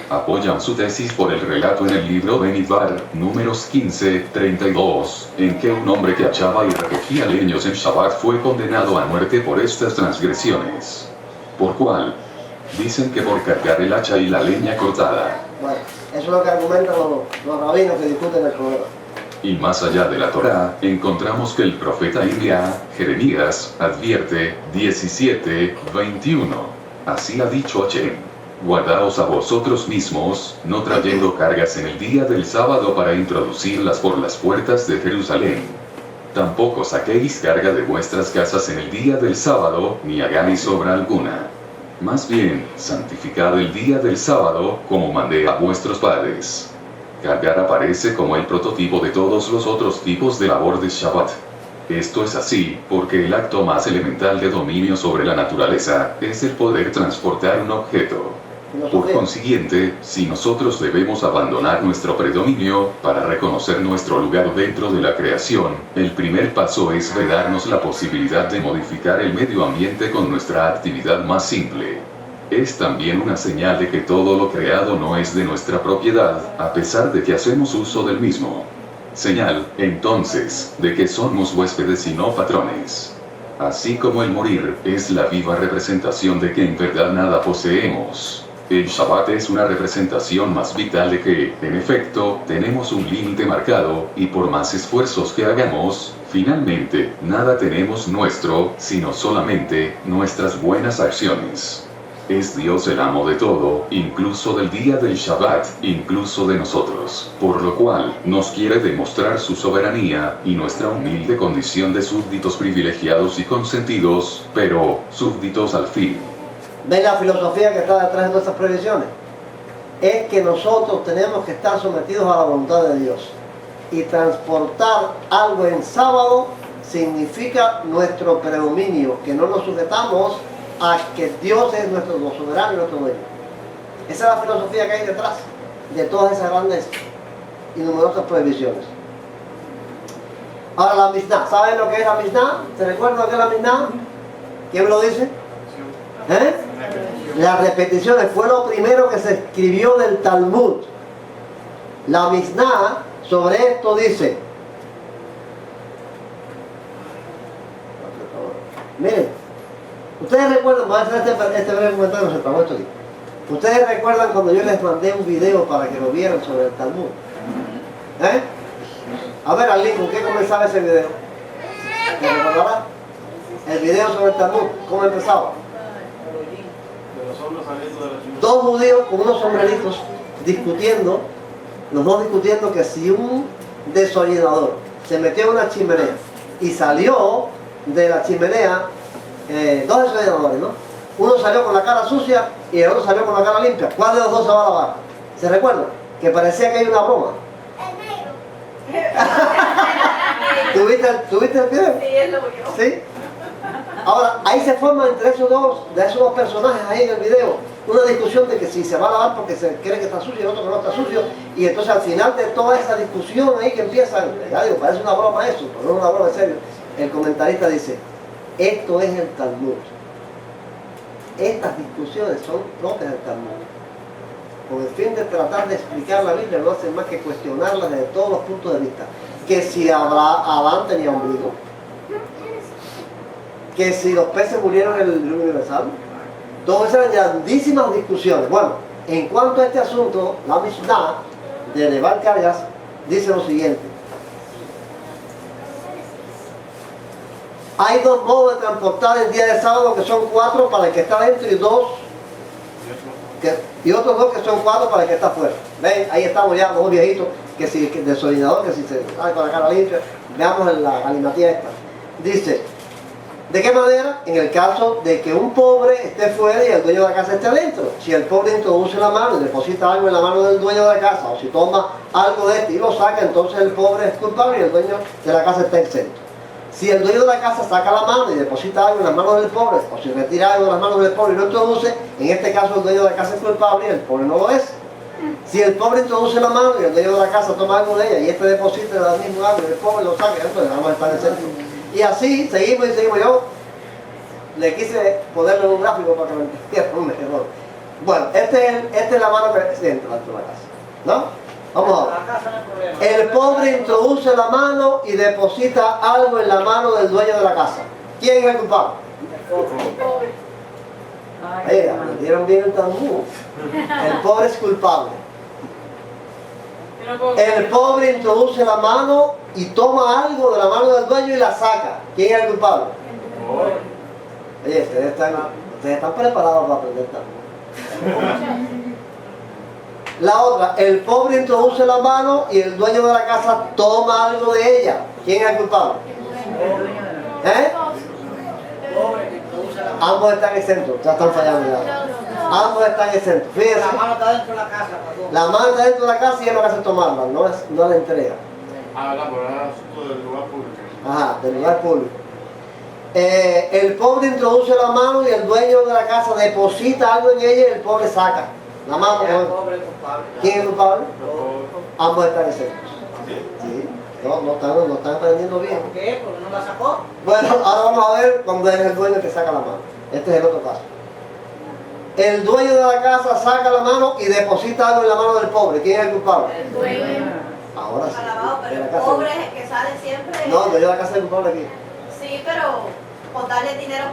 Apoyan su tesis por el relato en el libro de Midbar, números 15-32, en que un hombre que hachaba y recogía leños en Shabbat fue condenado a muerte por estas transgresiones. ¿Por cuál? Dicen que por cargar el hacha y la leña cortada. Bueno, eso es lo que argumentan los rabinos que discuten el problema. Y más allá de la Torá, encontramos que el profeta india, Jeremías, advierte, 17:21. Así ha dicho Hashem: guardaos a vosotros mismos, no trayendo cargas en el día del sábado para introducirlas por las puertas de Jerusalén. Tampoco saquéis carga de vuestras casas en el día del sábado, ni hagáis obra alguna. Más bien, santificad el día del sábado, como mandé a vuestros padres. Cargar aparece como el prototipo de todos los otros tipos de labor de Shabbat. Esto es así, porque el acto más elemental de dominio sobre la naturaleza es el poder transportar un objeto. Por consiguiente, si nosotros debemos abandonar nuestro predominio para reconocer nuestro lugar dentro de la creación, el primer paso es darnos la posibilidad de modificar el medio ambiente con nuestra actividad más simple. Es también una señal de que todo lo creado no es de nuestra propiedad, a pesar de que hacemos uso del mismo. Señal, entonces, de que somos huéspedes y no patrones. Así como el morir es la viva representación de que en verdad nada poseemos. El Shabbat es una representación más vital de que, en efecto, tenemos un límite marcado, y por más esfuerzos que hagamos, finalmente, nada tenemos nuestro, sino solamente nuestras buenas acciones. Es Dios el amo de todo, incluso del día del Shabbat, incluso de nosotros, por lo cual, nos quiere demostrar su soberanía, y nuestra humilde condición de súbditos privilegiados y consentidos, pero, súbditos al fin. ¿Ven la filosofía que está detrás de todas estas prohibiciones? es que nosotros tenemos que estar sometidos a la voluntad de Dios. Y transportar algo en sábado significa nuestro predominio, que no nos sujetamos a que Dios es nuestro soberano y nuestro dueño. Esa es la filosofía que hay detrás de todas esas grandes y numerosas prohibiciones. Ahora la Mishnah, ¿saben lo que es la Mishnah? ¿Se recuerdan lo que es la Mishnah? ¿Quién me lo dice? ¿Eh? Las repeticiones fue lo primero que se escribió del Talmud. La Mishnah sobre esto dice, miren, ustedes recuerdan, voy a hacer este breve comentario, se trabó esto aquí. Ustedes recuerdan cuando yo les mandé un video para que lo vieran sobre el Talmud. ¿Eh? A ver, Arlene, ¿con qué comenzaba ese video? ¿Te recordarás? El video sobre el Talmud, ¿cómo empezaba? Dos judíos con unos sombreritos discutiendo, los dos discutiendo que si un desollinador se metió en una chimenea y salió de la chimenea, dos desollinadores, ¿no? Uno salió con la cara sucia y el otro salió con la cara limpia. ¿Cuál de los dos se va a lavar? ¿Se recuerdan? Que parecía que hay una broma. ¿Tuviste el video? Sí, es lo que yo. ¿Sí? Ahora, ahí se forma entre esos dos personajes ahí en el video una discusión de que si se va a lavar porque se cree que está sucio y el otro que no está sucio. Y entonces al final de toda esa discusión ahí que empiezan, ya digo, parece una broma eso, pero no es una broma en serio. El comentarista dice, esto es el Talmud. Estas discusiones son propias del Talmud. Con el fin de tratar de explicar la Biblia, no hacen más que cuestionarla desde todos los puntos de vista. Que si Adán tenía ombligo, que si los peces murieron en el diluvio universal, todas esas grandísimas discusiones. Bueno, en cuanto a este asunto, la Mishnah de Levar Cargas dice lo siguiente. Hay dos modos de transportar el día de sábado, que son 4 para el que está dentro y otros dos que son 4 para el que está afuera. ¿Ven? Ahí estamos ya, los viejitos, que si desollinador, que si se sale con la cara limpia. Veamos la galimatía esta. Dice, ¿de qué manera? En el caso de que un pobre esté fuera y el dueño de la casa esté adentro. Si el pobre introduce la mano y deposita algo en la mano del dueño de la casa, o si toma algo de este y lo saca, entonces el pobre es culpable y el dueño de la casa está exento. Si el dueño de la casa saca la mano y deposita algo en las manos del pobre, o si retira algo de las manos del pobre y lo introduce, en este caso el dueño de la casa es culpable y el pobre no lo es. Si el pobre introduce la mano y el dueño de la casa toma algo de ella y este deposita el mismo algo y el pobre lo saca, entonces vamos a estar en centro. Y así seguimos y seguimos. Yo le quise ponerle un gráfico para que lo entiendan mejor. Bueno, esta es la mano que entra dentro de la casa, ¿no? Vamos a ver. El pobre introduce la mano y deposita algo en la mano del dueño de la casa. ¿Quién es el culpable? Me dieron bien el Talmud. El pobre es culpable. El pobre introduce la mano y toma algo de la mano del dueño y la saca. ¿Quién es el culpable? Oye, ustedes están preparados para aprender Talmud. La otra, el pobre introduce la mano y el dueño de la casa toma algo de ella. ¿Quién es el culpable? ¿Eh? Ambos están exentos, ya están fallando ya. Ambos están exentos. Fíjense. La mano está dentro de la casa. La mano está dentro de la casa y es lo que hace tomarla, no la entrega. Ah, ¿verdad? Por el asunto del lugar público. Ajá, del lugar público. El pobre introduce la mano y el dueño de la casa deposita algo en ella y el pobre saca. La mano. ¿Quién es culpable? Ambos están exentos. Sí. No están aprendiendo bien. ¿Por qué? Porque no la sacó. Bueno, ahora vamos a ver cuando es el dueño que saca la mano. Este es el otro caso. El dueño de la casa saca la mano y deposita algo en la mano del pobre. ¿Quién es el culpable? El dueño. Ahora sí. Alabado, pero el pobre es el que sale siempre. No, el dueño de la casa es el culpable aquí. Sí, pero por darle dinero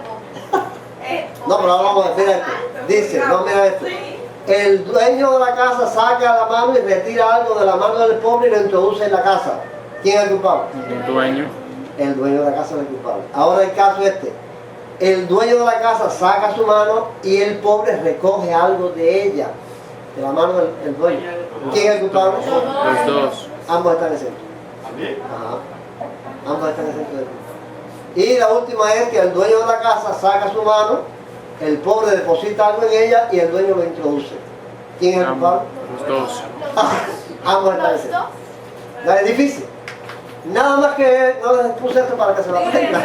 No, pero ahora vamos a decir esto. Dice, no, mira esto. El dueño de la casa saca la mano y retira algo de la mano del pobre y lo introduce en la casa. ¿Quién es el culpable? El dueño. El dueño de la casa es el culpable. Ahora el caso este. El dueño de la casa saca su mano y el pobre recoge algo de ella, de la mano del dueño. ¿Quién es el culpable? Los dos. Ambos están exentos. ¿También? Ajá. Ambos están exentos de culpa. Y la última es que el dueño de la casa saca su mano, el pobre deposita algo en ella y el dueño lo introduce. ¿Quién es el culpable? Los dos. Ambos están en serio. No es difícil. Nada más que no les puse esto para que se lo aprendan.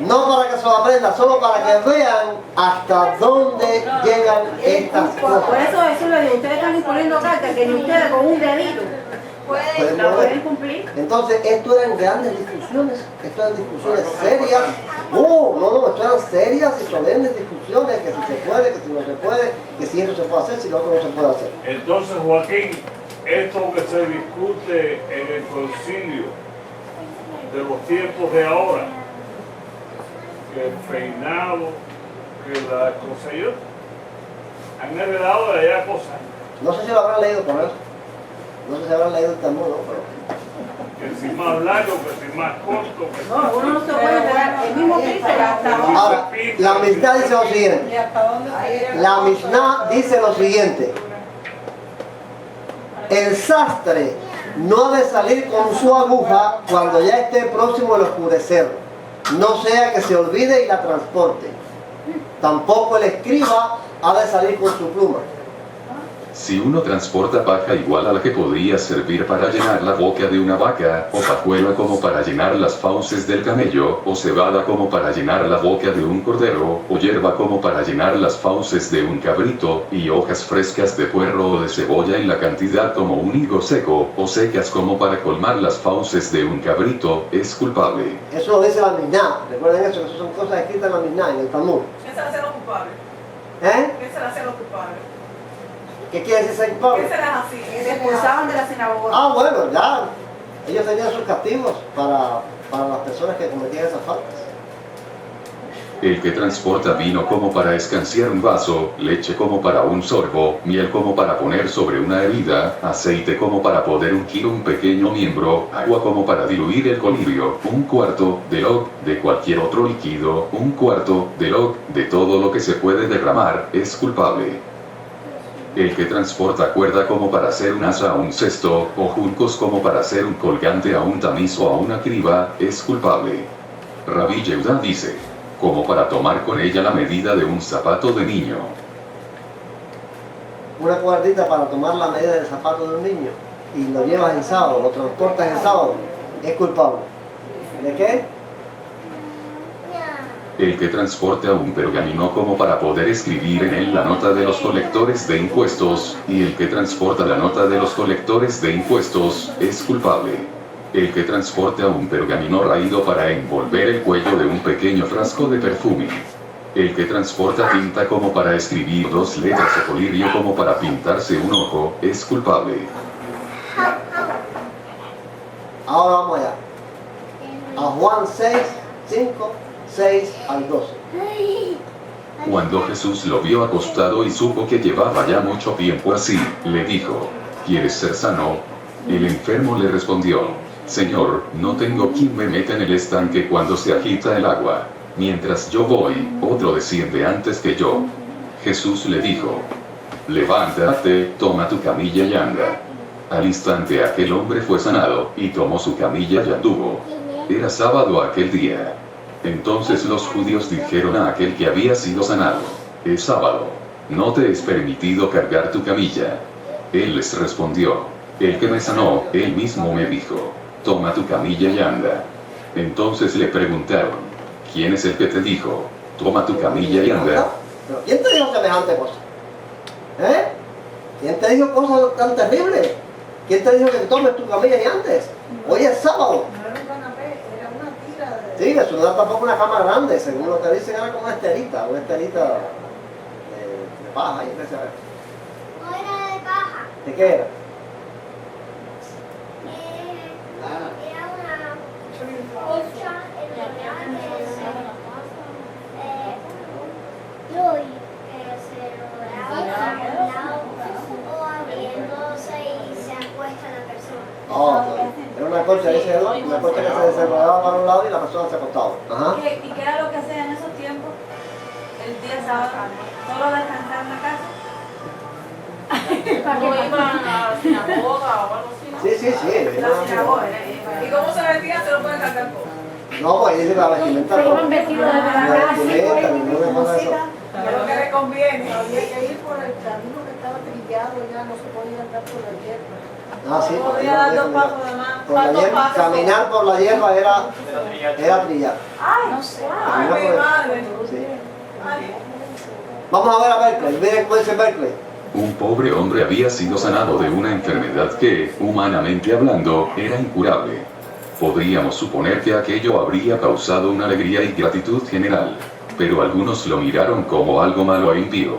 No para que se lo aprendan, solo para que vean hasta dónde llegan estas cosas. Por eso le digo, ustedes están imponiendo cartas que ni ustedes con un dedito pueden cumplir. Entonces, esto eran grandes discusiones, esto eran discusiones serias. No, esto eran serias y solemnes discusiones, que si se puede, que si no se puede, que si esto se puede hacer, si lo otro no se puede hacer. Entonces, Joaquín, esto que se discute en el concilio de los tiempos de ahora, que el peinado, que la cosa yo, han heredado de allá cosas. No sé si lo habrán leído por eso. No sé si habrán leído el Talmud, ¿no? Pero... Que si más largo, que si más corto. Que no, uno no se puede quedar el mismo piso hasta dónde. Ahora, la Mishnah dice lo siguiente. La Mishnah dice lo siguiente. El sastre no ha de salir con su aguja cuando ya esté próximo al oscurecer, no sea que se olvide y la transporte. Tampoco el escriba ha de salir con su pluma. Si uno transporta paja igual a la que podría servir para llenar la boca de una vaca, o pajuela como para llenar las fauces del camello, o cebada como para llenar la boca de un cordero, o hierba como para llenar las fauces de un cabrito, y hojas frescas de puerro o de cebolla en la cantidad como un higo seco, o secas como para colmar las fauces de un cabrito, es culpable. Eso lo dice la Mishnah. Recuerden eso, que eso son cosas escritas en la Mishnah, en el Talmud. ¿Qué se le hace a los culpables? ¿Eh? ¿Qué se le hace a los culpables? ¿Qué quiere decir ser culpable? ¿Qué se les hacía? Se expulsaban de la sinagoga. Ah, bueno, ya. Ellos tenían sus castigos para las personas que cometían esas faltas. El que transporta vino como para escanciar un vaso, leche como para un sorbo, miel como para poner sobre una herida, aceite como para poder ungir un pequeño miembro, agua como para diluir el colirio, un cuarto de log de cualquier otro líquido, un cuarto de log de todo lo que se puede derramar, es culpable. El que transporta cuerda como para hacer un asa a un cesto, o juncos como para hacer un colgante a un tamiz o a una criba, es culpable. Rabí Yehuda dice, como para tomar con ella la medida de un zapato de niño. Una cuerdita para tomar la medida del zapato de un niño y lo llevas en sábado, lo transportas en sábado, es culpable. ¿De qué? El que transporte a un pergamino como para poder escribir en él la nota de los colectores de impuestos, y el que transporta la nota de los colectores de impuestos, es culpable. El que transporte a un pergamino raído para envolver el cuello de un pequeño frasco de perfume. El que transporta tinta como para escribir 2 letras o colirio como para pintarse un ojo, es culpable. Ahora vamos allá. A Juan 6, 5, 6 al 12. Cuando Jesús lo vio acostado y supo que llevaba ya mucho tiempo así, le dijo, ¿quieres ser sano? El enfermo le respondió, Señor, no tengo quien me meta en el estanque cuando se agita el agua. Mientras yo voy, otro desciende antes que yo. Jesús le dijo, levántate, toma tu camilla y anda. Al instante aquel hombre fue sanado, y tomó su camilla y anduvo. Era sábado aquel día. Entonces los judíos dijeron a aquel que había sido sanado, es sábado, no te es permitido cargar tu camilla. Él les respondió, el que me sanó, él mismo me dijo, toma tu camilla y anda. Entonces le preguntaron, ¿quién es el que te dijo, toma tu camilla y anda? ¿Pero quién te dijo semejante cosa? ¿Eh? ¿Quién te dijo cosas tan terribles? ¿Quién te dijo que tomes tu camilla y andes? Hoy es sábado. Sí, eso no era tampoco una cama grande, según lo que dicen era como una estelita de paja. Yo qué sé. No era de paja. ¿De qué era? Era una colcha enrollada que se rodaba a un lado o abriéndose y se acuesta la persona. Era una colcha, dice él, una colcha que se desenrollaba para un lado y la persona se acostaba. Ajá. ¿Y qué era lo que hacían en esos tiempos? El día sábado, solo descansar en la casa. No iban a la sinagoga o algo así, ¿no? Sí. La sinagoga. ¿Y cómo se vestían? Se lo pueden cantar todo. No, pues dice la vestimenta. Se iban vestidos desde la casa. Ninguna cosa de eso. lo que le conviene. Había que ir por el camino que estaba trillado, ya no se podía andar por la hierba. Ah, sí. Podía dar 2 pasos de más. Por la hierba, caminar por la hierba era trillar. Ay, no sé. Ay, mi madre. Sí. Vamos a ver a Berkeley. Miren cómo dice Berkeley. Un pobre hombre había sido sanado de una enfermedad que, humanamente hablando, era incurable. Podríamos suponer que aquello habría causado una alegría y gratitud general, pero algunos lo miraron como algo malo e impío.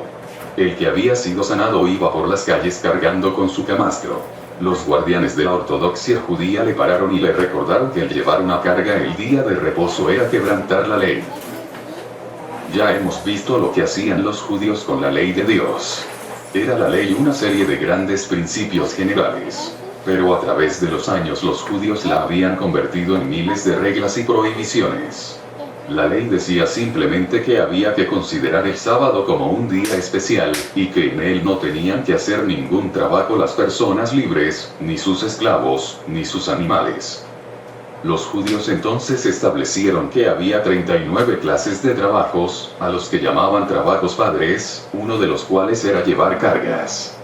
El que había sido sanado iba por las calles cargando con su camastro. Los guardianes de la ortodoxia judía le pararon y le recordaron que el llevar una carga el día de reposo era quebrantar la ley. Ya hemos visto lo que hacían los judíos con la ley de Dios. Era la ley una serie de grandes principios generales. Pero a través de los años los judíos la habían convertido en miles de reglas y prohibiciones. La ley decía simplemente que había que considerar el sábado como un día especial, y que en él no tenían que hacer ningún trabajo las personas libres, ni sus esclavos, ni sus animales. Los judíos entonces establecieron que había 39 clases de trabajos, a los que llamaban trabajos padres, uno de los cuales era llevar cargas.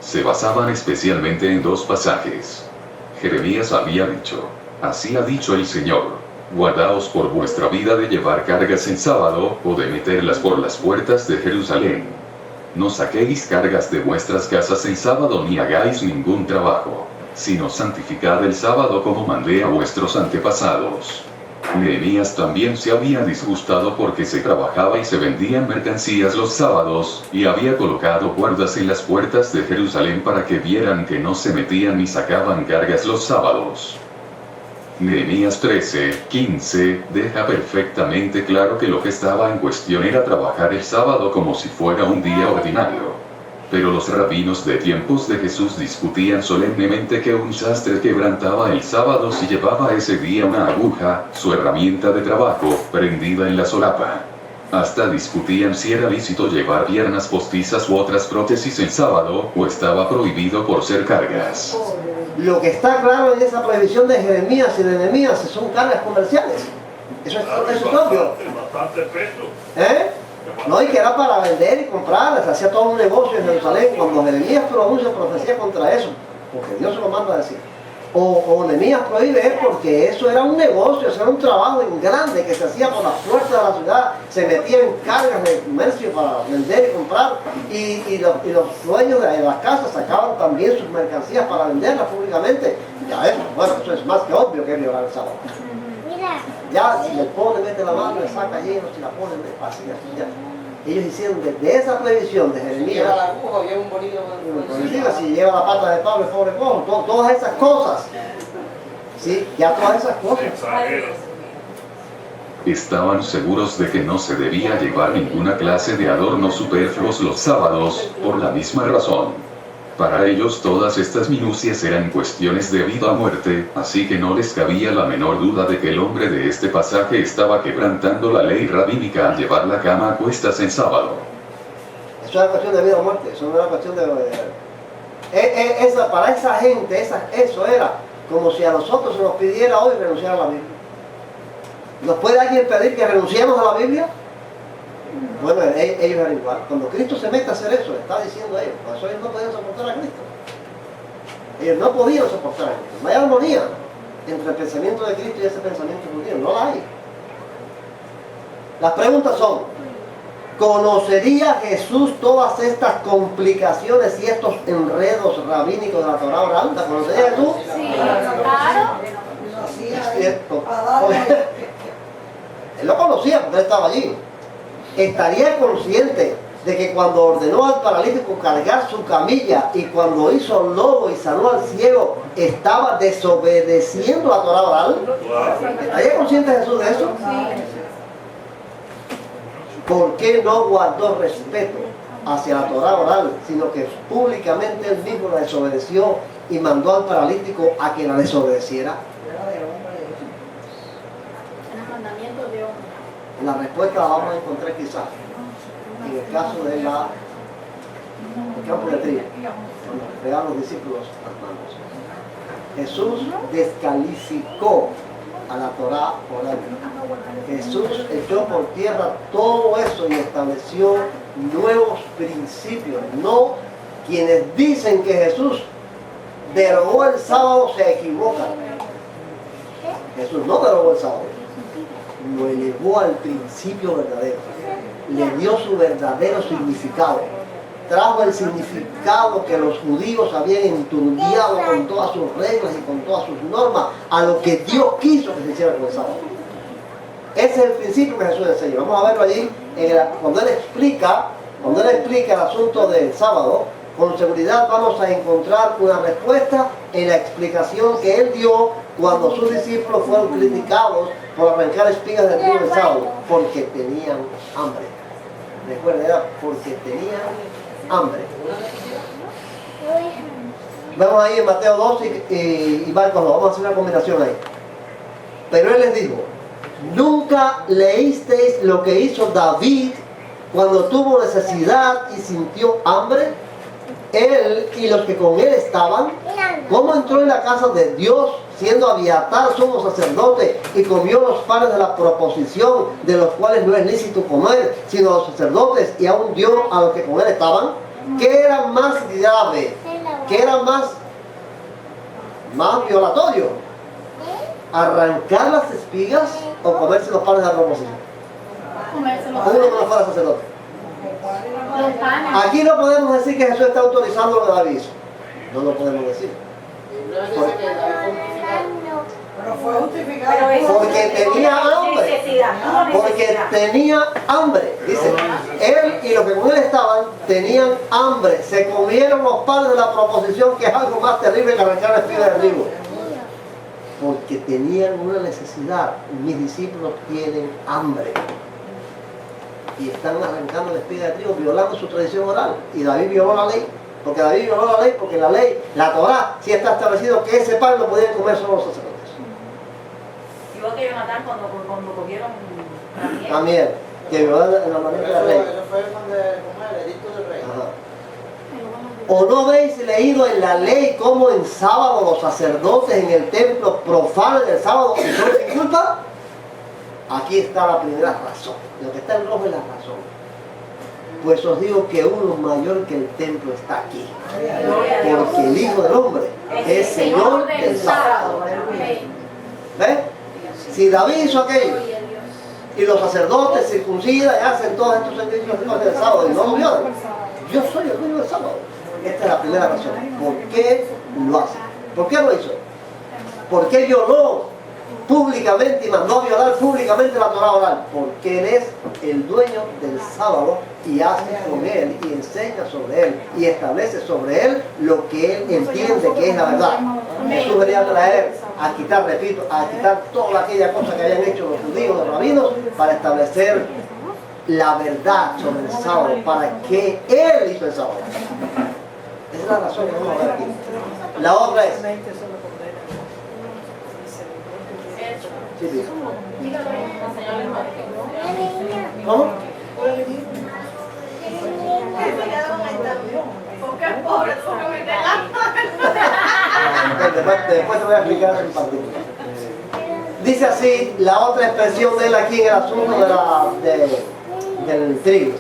Se basaban especialmente en 2 pasajes. Jeremías había dicho: así ha dicho el Señor, guardaos por vuestra vida de llevar cargas en sábado, o de meterlas por las puertas de Jerusalén. No saquéis cargas de vuestras casas en sábado ni hagáis ningún trabajo, sino santificad el sábado como mandé a vuestros antepasados. Nehemías también se había disgustado porque se trabajaba y se vendían mercancías los sábados, y había colocado guardas en las puertas de Jerusalén para que vieran que no se metían ni sacaban cargas los sábados. Nehemías 13:15 deja perfectamente claro que lo que estaba en cuestión era trabajar el sábado como si fuera un día ordinario. Pero los rabinos de tiempos de Jesús discutían solemnemente que un sastre quebrantaba el sábado si llevaba ese día una aguja, su herramienta de trabajo, prendida en la solapa. Hasta discutían si era lícito llevar piernas postizas u otras prótesis el sábado, o estaba prohibido por ser cargas. Lo que está claro en esa prohibición de Jeremías y de Nehemías son cargas comerciales. Eso es obvio. Bastante peso. No, y que era para vender y comprar, se hacía todo un negocio en Jerusalén. Cuando Jeremías pronuncia profecía contra eso, porque Dios se lo manda a decir, o Nehemías prohíbe, es porque eso era un negocio, eso era un trabajo en grande que se hacía por las puertas de la ciudad, se metían cargas de comercio para vender y comprar, y los dueños de las casas sacaban también sus mercancías para venderlas públicamente. Ya eso, bueno, eso es más que obvio que es violar el sábado. Ya si le pone, mete la mano, le saca lleno, si la pone, así, ya. Ellos hicieron desde esa prohibición de Jeremías. Lleva la aguja o lleva un bolillo. Si lleva la pata de Pablo, el pobre cojo, todas esas cosas. Sí, ya todas esas cosas. Estaban seguros de que no se debía llevar ninguna clase de adornos superfluos los sábados, por la misma razón. Para ellos todas estas minucias eran cuestiones de vida o muerte, así que no les cabía la menor duda de que el hombre de este pasaje estaba quebrantando la ley rabínica al llevar la cama a cuestas en sábado. Eso era cuestión de vida o muerte, eso no era cuestión de... para esa gente, eso era como si a nosotros se nos pidiera hoy renunciar a la Biblia. ¿Nos puede alguien pedir que renunciemos a la Biblia? Bueno, ellos eran igual. Cuando Cristo se mete a hacer eso, está diciendo ellos, por eso ellos no podían soportar a Cristo. Ellos no podían soportar a Cristo. No hay armonía entre el pensamiento de Cristo y ese pensamiento judío, no la hay. Las preguntas son: ¿conocería Jesús todas estas complicaciones y estos enredos rabínicos de la Torá oral? ¿La conocería Jesús? Sí, claro. Él lo conocía porque él estaba allí. Estaría consciente de que cuando ordenó al paralítico cargar su camilla y cuando hizo lobo y sanó al ciego, estaba desobedeciendo la Torá oral. ¿Estaría consciente Jesús de eso? ¿Por qué no guardó respeto hacia la Torá oral, sino que públicamente él mismo la desobedeció y mandó al paralítico a que la desobedeciera? La respuesta la vamos a encontrar quizás en el caso del campo de trigo, cuando pegaron los discípulos las manos. Jesús descalificó a la Torá oral. Jesús echó por tierra todo eso y estableció nuevos principios. No, quienes dicen que Jesús derogó el sábado se equivocan. Jesús no derogó el sábado, lo elevó al principio verdadero, le dio su verdadero significado, trajo el significado que los judíos habían enturbiado con todas sus reglas y con todas sus normas a lo que Dios quiso que se hiciera con el sábado. Ese es el principio que Jesús enseña. Vamos a verlo allí cuando él explica el asunto del sábado. Con seguridad vamos a encontrar una respuesta en la explicación que él dio cuando sus discípulos fueron criticados por arrancar espigas del trigo el sábado, porque tenían hambre. Recuerden, era porque tenían hambre. Vamos ahí en Mateo 2 y Marcos 2, vamos a hacer una combinación ahí. Pero él les dijo, ¿nunca leísteis lo que hizo David cuando tuvo necesidad y sintió hambre? Él y los que con él estaban, ¿cómo entró en la casa de Dios, siendo Abiatar sumo sacerdote, y comió los panes de la proposición, de los cuales no es lícito comer, sino a los sacerdotes, y aún dio a los que con él estaban? ¿Qué era más grave? ¿Qué era más violatorio? ¿Arrancar las espigas o comerse los panes de la proposición? Uno que no fuera sacerdote. Aquí no podemos decir que Jesús está autorizando lo que David hizo. No lo podemos decir. Porque tenía hambre. Porque tenía hambre. Dice, él y los que con él estaban tenían hambre. Se comieron los panes de la proposición, que es algo más terrible que arrancar la espiga del trigo. Porque tenían una necesidad. Mis discípulos tienen hambre. Y están arrancando la espiga de trigo, violando su tradición oral. Y David violó la ley. Porque David violó la ley, porque la ley, la Torá, sí está establecido que ese pan lo podían comer solo los sacerdotes. Igual que Jonatán cuando cogieron también, que violó la manera de la ley. Eso fue cuando el edicto del rey. ¿O no habéis leído en la ley cómo en sábado los sacerdotes en el templo profanan el sábado y son sin culpa? Aquí está la primera razón. Lo que está en rojo es la razón. Pues os digo que uno mayor que el templo está aquí. Porque el Hijo del Hombre es Señor del sábado. ¿Ves? Si David hizo aquello y los sacerdotes circuncidan y hacen todos estos servicios del sábado y no lo violan, yo soy el dueño del sábado. Esta es la primera razón. ¿Por qué lo hace? ¿Por qué lo hizo? ¿Por qué violó públicamente y mandó a violar públicamente la Torá oral? Porque él es el dueño del sábado y hace con él y enseña sobre él y establece sobre él lo que él entiende que es la verdad. Jesús venía a traer, a quitar, repito, a quitar toda aquella cosa que habían hecho los judíos, los rabinos, para establecer la verdad sobre el sábado, para que él hizo el sábado. Esa es la razón que vamos a ver aquí. La otra es, sí, sí. ¿Cómo? Porque es pobre, porque me Después te voy a explicar en particular. Dice así la otra expresión de él aquí en el asunto del trigo.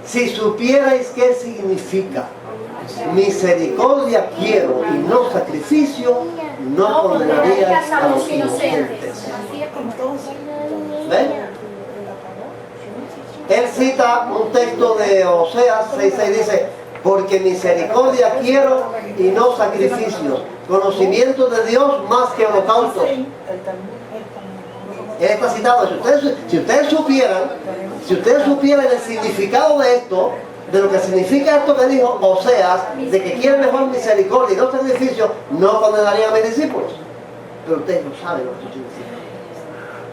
Si supierais qué significa misericordia quiero y no sacrificio, no condenaríais a los inocentes. ¿Ven? Él cita un texto de Oseas 6:6, dice, porque misericordia quiero y no sacrificios, conocimiento de Dios más que holocaustos. Él está citado. Si ustedes supieran el significado de esto, de lo que significa esto que dijo Oseas, de que quiere mejor misericordia y no sacrificio, no condenarían a mis discípulos. Pero ustedes no saben lo que eso significa.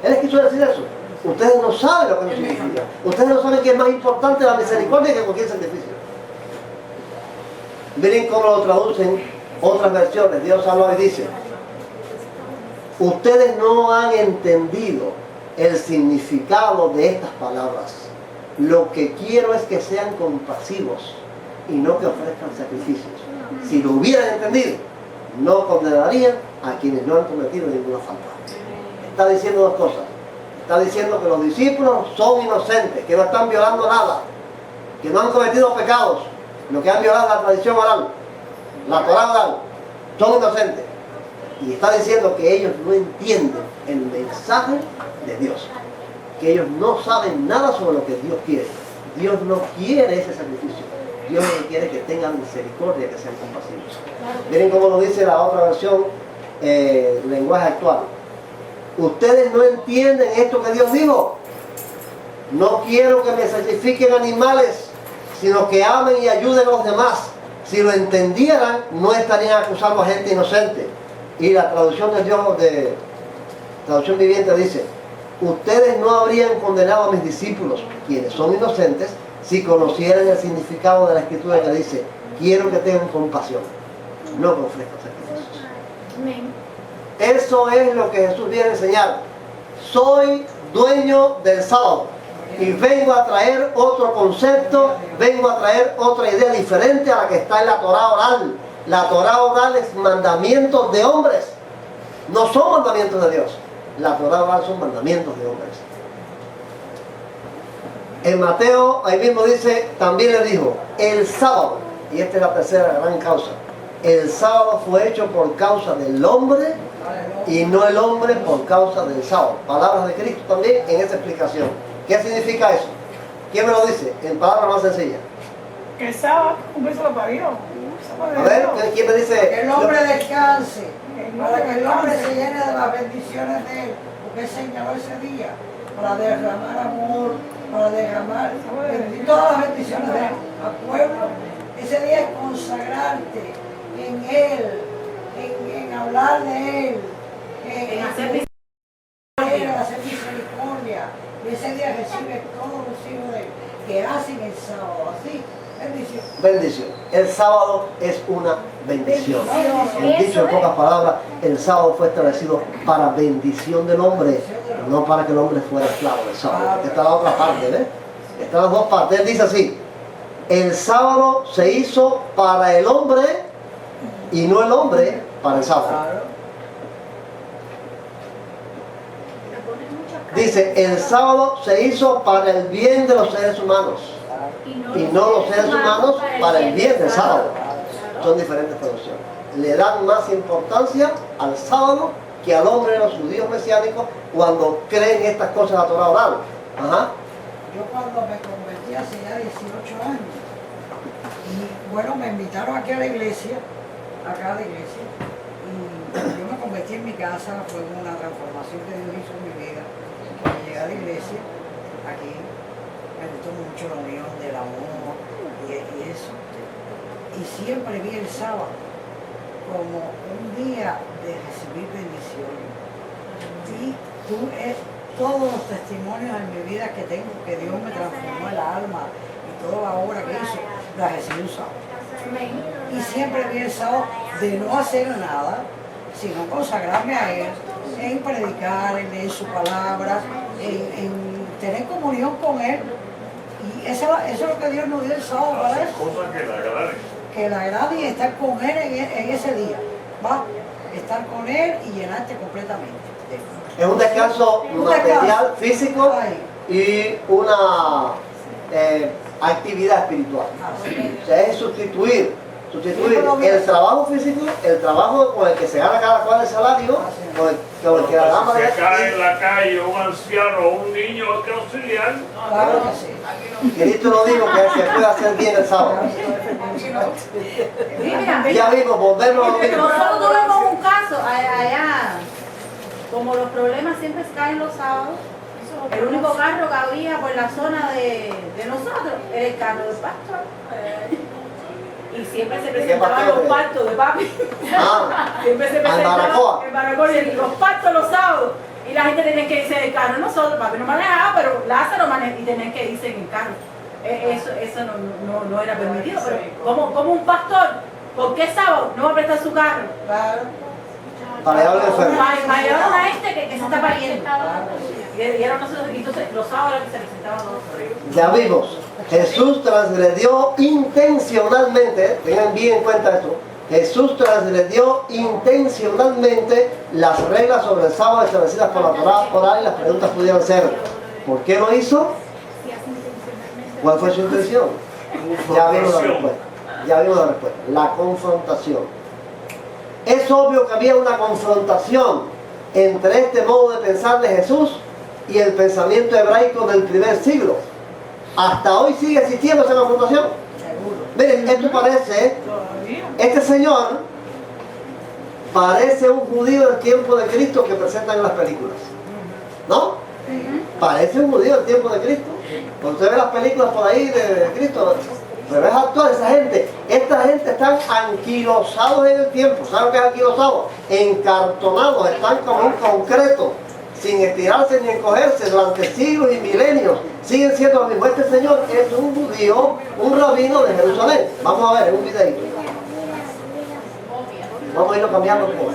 Él quiso decir eso. Ustedes no saben lo que eso significa. Ustedes no saben que es más importante la misericordia que cualquier sacrificio. Miren cómo lo traducen otras versiones. Dios habla y dice, ustedes no han entendido el significado de estas palabras. Lo que quiero es que sean compasivos y no que ofrezcan sacrificios. Si lo hubieran entendido, no condenarían a quienes no han cometido ninguna falta. está diciendo dos cosas. Está diciendo que los discípulos son inocentes, que no están violando nada, que no han cometido pecados, lo que han violado la tradición oral, la Torá oral, son inocentes. Y está diciendo que ellos no entienden el mensaje de Dios, que ellos no saben nada sobre lo que Dios quiere. Dios no quiere ese sacrificio. Dios lo que quiere es que tengan misericordia, que sean compasivos. Miren cómo lo dice la otra versión, lenguaje actual. Ustedes no entienden esto que Dios dijo. No quiero que me sacrifiquen animales, sino que amen y ayuden a los demás. Si lo entendieran, no estarían acusando a gente inocente. Y la traducción de Dios, de traducción viviente, dice: ustedes no habrían condenado a mis discípulos, quienes son inocentes, si conocieran el significado de la escritura que dice: quiero que tengan compasión, no que ofrezcan sacrificios. Eso es lo que Jesús viene a enseñar. Soy dueño del sábado y vengo a traer otro concepto, vengo a traer otra idea diferente a la que está en la Torá oral. La Torá oral es mandamientos de hombres, no son mandamientos de Dios. La Torá oral son mandamientos de hombres. En Mateo, ahí mismo dice, también le dijo, el sábado, y esta es la tercera gran causa, el sábado fue hecho por causa del hombre y no el hombre por causa del sábado. Palabras de Cristo también en esa explicación. ¿Qué significa eso? ¿Quién me lo dice? En palabras más sencillas. Que el sábado, un beso lo parió. A ver, ¿quién me dice? Que el hombre descanse, para que el hombre se llene de las bendiciones de él, porque él señaló ese día para derramar amor, para derramar todas las bendiciones de él al pueblo. Ese día es consagrarte en él, en hablar de él, en hacer misericordia. Y ese día recibe todos los hijos de él que hacen el sábado así. Bendición. Bendición. El sábado es una bendición. Dicho en pocas palabras, el sábado fue establecido para bendición del hombre, no para que el hombre fuera esclavo del sábado. Esta es la otra parte, ¿ves? Están las dos partes. Él dice así: el sábado se hizo para el hombre y no el hombre para el sábado. Dice, el sábado se hizo para el bien de los seres humanos y no los seres humanos para el bien del sábado. Son diferentes traducciones. Le dan más importancia al sábado que al hombre de los judíos mesiánicos cuando creen estas cosas de la Torá oral. Ajá. Yo cuando me convertí hace ya 18 años, y bueno, me invitaron aquí a la iglesia, y yo me convertí en mi casa, fue una transformación que Dios hizo en mi vida. Cuando llegué a la iglesia, aquí, me gustó mucho la unión del amor y eso. Y siempre vi el sábado como un día de recibir bendiciones. Y todos los testimonios en mi vida que tengo, que Dios me transformó el alma y toda la obra que hizo, la recibí un sábado. Y siempre vi el sábado de no hacer nada, sino consagrarme a Él, en predicar, en leer su palabra, en tener comunión con Él. Y eso es lo que Dios nos dio el sábado para eso. Que la agrade y estar con Él en ese día. ¿Va? Estar con Él y llenarte completamente. Es un descanso material, físico y una actividad espiritual. O sea, es sustituir el trabajo físico, el trabajo con el que se gana cada cual el salario, con el que la dama se cae en la calle un anciano o un niño, hay que auxiliar. Claro que sí. Cristo lo dijo que se puede hacer bien el sábado. Ya vimos, volvemos a lo mismo. Nosotros tuvimos un caso allá, como los problemas siempre caen los sábados, el único carro que había por la zona de nosotros era el carro del pastor. Y siempre se presentaban los partos de papi. Siempre se presentaban el Baracoa y los partos los sábados. Y la gente tenía que irse del carro. Nosotros, papi no manejaba, pero Lázaro manejaba y tenía que irse en el carro. Eso no era permitido. Pero como un pastor, ¿por qué sábado no va a prestar su carro? Para llevar al enfermo. Para llevar a una gente que se está pariendo. Y eran nosotros, entonces los sábados que se presentaban nosotros. Ya vimos, Jesús transgredió intencionalmente, tengan bien en cuenta esto, Jesús transgredió intencionalmente las reglas sobre el sábado establecidas por la Torá oral y las preguntas pudieran ser, ¿por qué lo hizo? ¿Cuál fue su intención? Ya vimos la respuesta. Ya vimos la respuesta. La confrontación. Es obvio que había una confrontación entre este modo de pensar de Jesús y el pensamiento hebraico del primer siglo. Hasta hoy sigue existiendo esa confrontación. Miren, esto parece, este señor parece un judío del tiempo de Cristo que presentan en las películas. ¿No? Parece un judío del tiempo de Cristo. Cuando usted ve las películas por ahí de Cristo, pero es actual esa gente. Esta gente están anquilosados en el tiempo. ¿Saben qué es anquilosado? Encartonados, están como un concreto, sin estirarse ni encogerse durante siglos y milenios. Siguen siendo lo mismo. Este señor es un judío, un rabino de Jerusalén. Vamos a ver en un videito. Vamos a irlo cambiando un poco.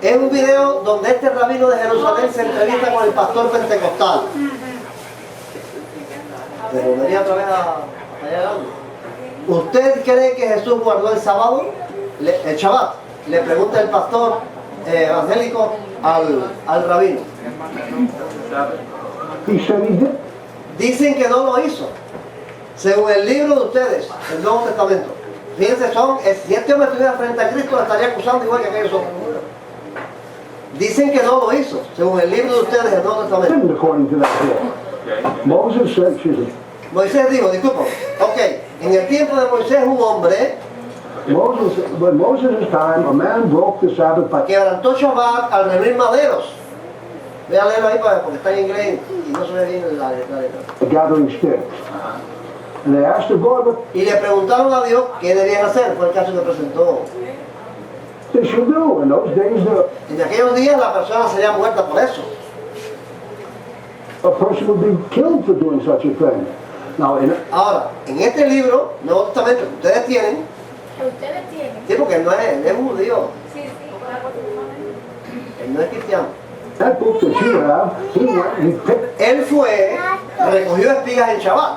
Es un video donde este rabino de Jerusalén se entrevista con el pastor pentecostal. Pero venía otra vez allá adelante. ¿Usted cree que Jesús guardó el sábado? El Shabbat. Le pregunta el pastor evangélico al rabino. Dicen que no lo hizo. Según el libro de ustedes, el Nuevo Testamento. Fíjense, si este hombre estuviera frente a Cristo, lo estaría acusando igual que aquellos hombres. Dicen que no lo hizo, según el libro de ustedes, el Nuevo Testamento. Moisés dijo, disculpa, ok, en el tiempo de Moisés un hombre quebrantó Shabbat al reunir maderos. Voy a leerlo ahí porque está en inglés y no se ve bien la letra. Y le preguntaron a Dios qué debían hacer, fue el caso que presentó. En aquellos días la persona sería muerta por eso. Ahora, en este libro, Nuevo Testamento, que ustedes tienen, sí, porque él es judío. Él no es cristiano. Él fue, recogió espigas en Shabbat.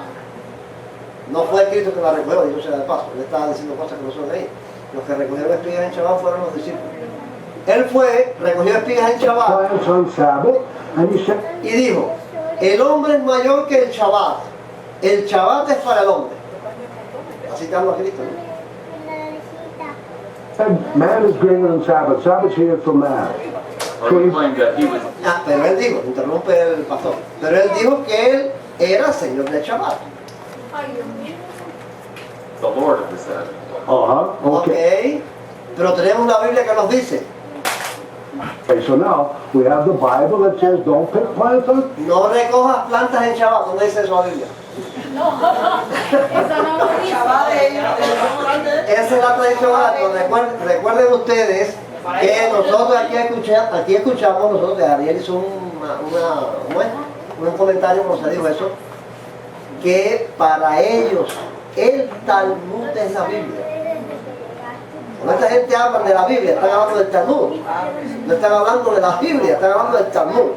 No fue el Cristo que la recogió, dicho sea de paso. Él estaba diciendo cosas que no son de ahí. Los que recogieron espigas en Shabbat fueron los discípulos. Él fue, recogió espigas en Shabbat y dijo, el hombre es mayor que el Shabbat. El Shabbat es para el hombre. Así que habla Cristo, ¿no? Man is greater than Sabbath. Sabbath's here for man. Pero él dijo, interrumpe el pastor, pero él dijo que él era señor del Shabbat. The Lord of the Sabbath. Okay. Pero tenemos la Biblia que nos dice. Okay, so now we have the Bible that says don't pick plants on. No recojas plantas en Shabbat. ¿Dónde dice eso la Biblia? No, eso no lo dice. Esa es la tradición oral. Recuerden ustedes que nosotros aquí escuchamos, nosotros de Ariel hizo un comentario cuando se dijo eso, que para ellos el Talmud es la Biblia. Cuando esta gente habla de la Biblia, están hablando del Talmud. No están hablando de la Biblia, están hablando del Talmud.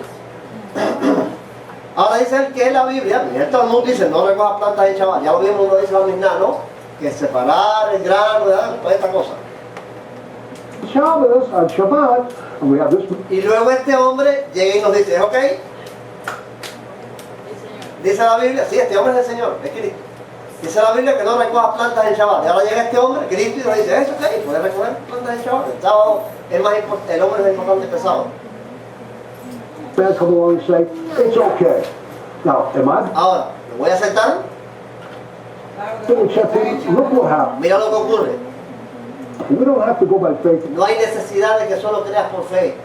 Ahora dice él que es la Biblia, y el Talmud dice no recojas plantas en Shabbat. Ya lo vimos, uno dice la misma, ¿no? Que separar el grano, toda esta cosa. Y luego este hombre llega y nos dice, ¿es ok? Dice la Biblia, sí, este hombre es el Señor, es Cristo. Dice la Biblia que no recoja plantas en Shabbat. Y ahora llega este hombre, Cristo, y nos dice, ¿es ok? ¿Puedes recoger plantas en Shabbat? El sábado es más importante, el hombre es importante que el sábado. Ahora, ¿lo voy a aceptar? Mira lo que ocurre. No hay necesidad de que solo creas por fe.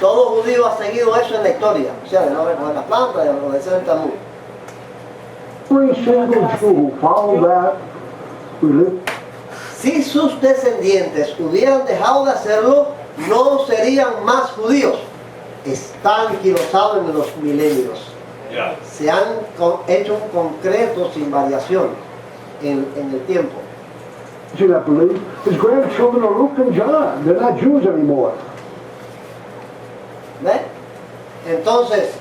Todo judío ha seguido eso en la historia, o sea, de no recoger las plantas, de obedecer el Talmud. Si sus descendientes hubieran dejado de hacerlo, no serían más judíos. Están anquilosados en los milenios. Se han hecho un concreto sin variación en el tiempo. His grandchildren are Luke and John. They're not Jews anymore. ¿Ve? Entonces,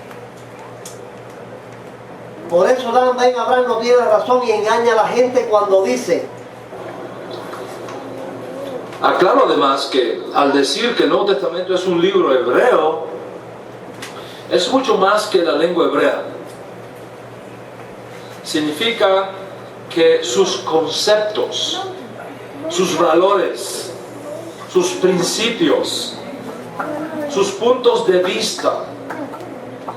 Por eso Dan Ben Abraham no tiene razón y engaña a la gente cuando dice. Aclaro además que al decir que el Nuevo Testamento es un libro hebreo, es mucho más que la lengua hebrea. Significa que sus conceptos, sus valores, sus principios, sus puntos de vista,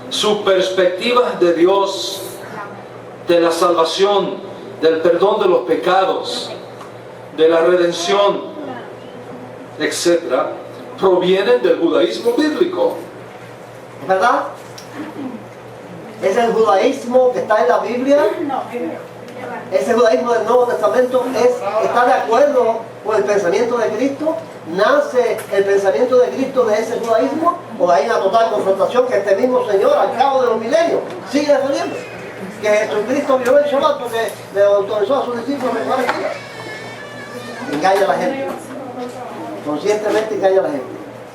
su perspectiva de Dios, de la salvación, del perdón de los pecados, de la redención, etc., provienen del judaísmo bíblico. ¿Es verdad? ¿Es el judaísmo que está en la Biblia? ¿Ese judaísmo del Nuevo Testamento está de acuerdo con el pensamiento de Cristo? ¿Nace el pensamiento de Cristo de ese judaísmo? ¿O hay una total confrontación que este mismo Señor, al cabo de los milenios, sigue defendiendo? Que Jesucristo violó el Shabbat porque le autorizó a sus discípulos a rezar el día. Engaña a la gente. Conscientemente engaña a la gente.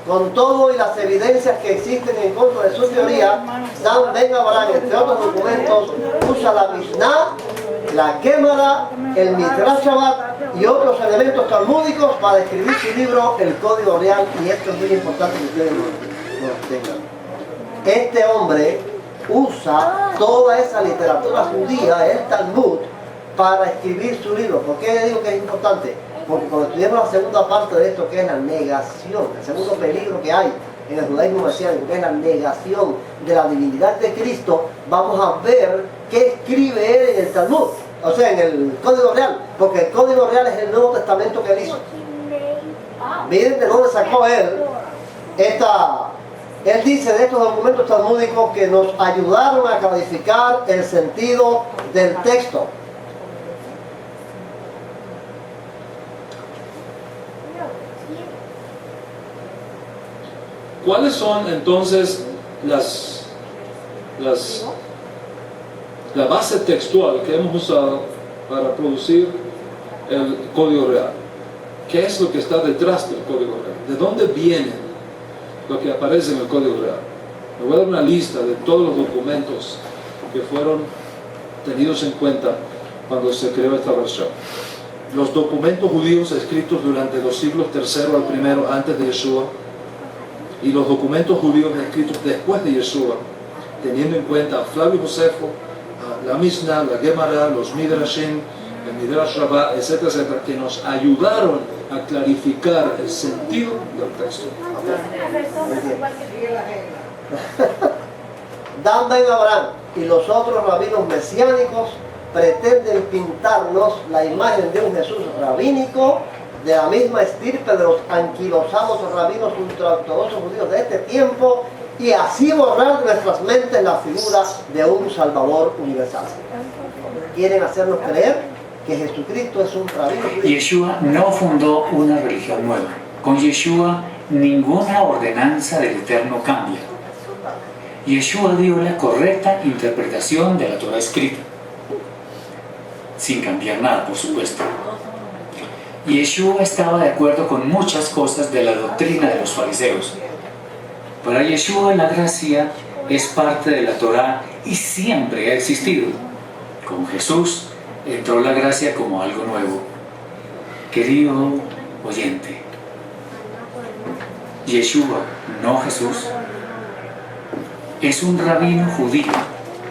Con todo y las evidencias que existen en contra de su teoría, Dan Ben Abraham, entre otros documentos, usa la Mishnah, la Gemara, el Midrash Shabbat y otros elementos talmúdicos para escribir su libro El Código Real, y esto es muy importante que ustedes lo tengan. Este hombre usa toda esa literatura judía, el Talmud, para escribir su libro. ¿Por qué le digo que es importante? Porque cuando estudiamos la segunda parte de esto, que es la negación, el segundo peligro que hay en el judaísmo mesiánico, que es la negación de la divinidad de Cristo, vamos a ver qué escribe él en el Talmud, o sea, en el Código Real, porque el Código Real es el Nuevo Testamento que él hizo. Miren de dónde sacó él él dice de estos documentos talmúdicos que nos ayudaron a clarificar el sentido del texto. ¿Cuáles son entonces la base textual que hemos usado para producir el Código Real? ¿Qué es lo que está detrás del Código Real? ¿De dónde viene lo que aparece en el Código Real? Me voy a dar una lista de todos los documentos que fueron tenidos en cuenta cuando se creó esta versión. Los documentos judíos escritos durante los siglos III al I antes de Yeshua, y los documentos judíos escritos después de Yeshua, teniendo en cuenta a Flavio Josefo, a la Mishnah, la Gemara, los Midrashim, el Midrash Rabbah, etcétera, etcétera, que nos ayudaron a clarificar el sentido del texto. Dan Ben Abraham y los otros rabinos mesiánicos pretenden pintarnos la imagen de un Jesús rabínico de la misma estirpe de los anquilosados rabinos ultraortodoxos judíos de este tiempo, y así borrar de nuestras mentes la figura de un Salvador universal. Quieren hacernos creer que Jesucristo es un rabino judío. Yeshua no fundó una religión nueva. Con Yeshua ninguna ordenanza del Eterno cambia. Yeshua dio la correcta interpretación de la Torah escrita, sin cambiar nada, por supuesto. Yeshua estaba de acuerdo con muchas cosas de la doctrina de los fariseos. Para Yeshua la gracia es parte de la Torah y siempre ha existido. Con Jesús entró la gracia como algo nuevo. Querido oyente, Yeshua, no Jesús, es un rabino judío,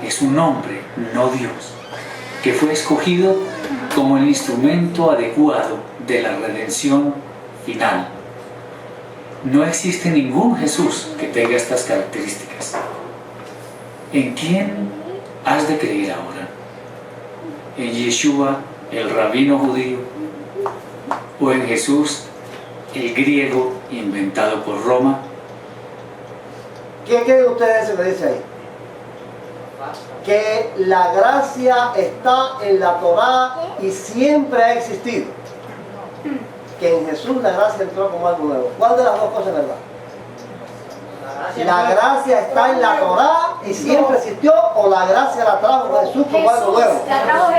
es un hombre, no Dios, que fue escogido como el instrumento adecuado de la redención final. No existe ningún Jesús que tenga estas características. ¿En quién has de creer ahora? ¿En Yeshua, el rabino judío? ¿O en Jesús, el griego inventado por Roma? ¿Qué creen ustedes eso que dice ahí? Que la gracia está en la Torá y siempre ha existido. Que en Jesús la gracia entró como algo nuevo. ¿Cuál de las dos cosas es verdad? ¿La gracia está en la Torá y siempre existió, o la gracia la trajo Jesús como algo nuevo? La trajo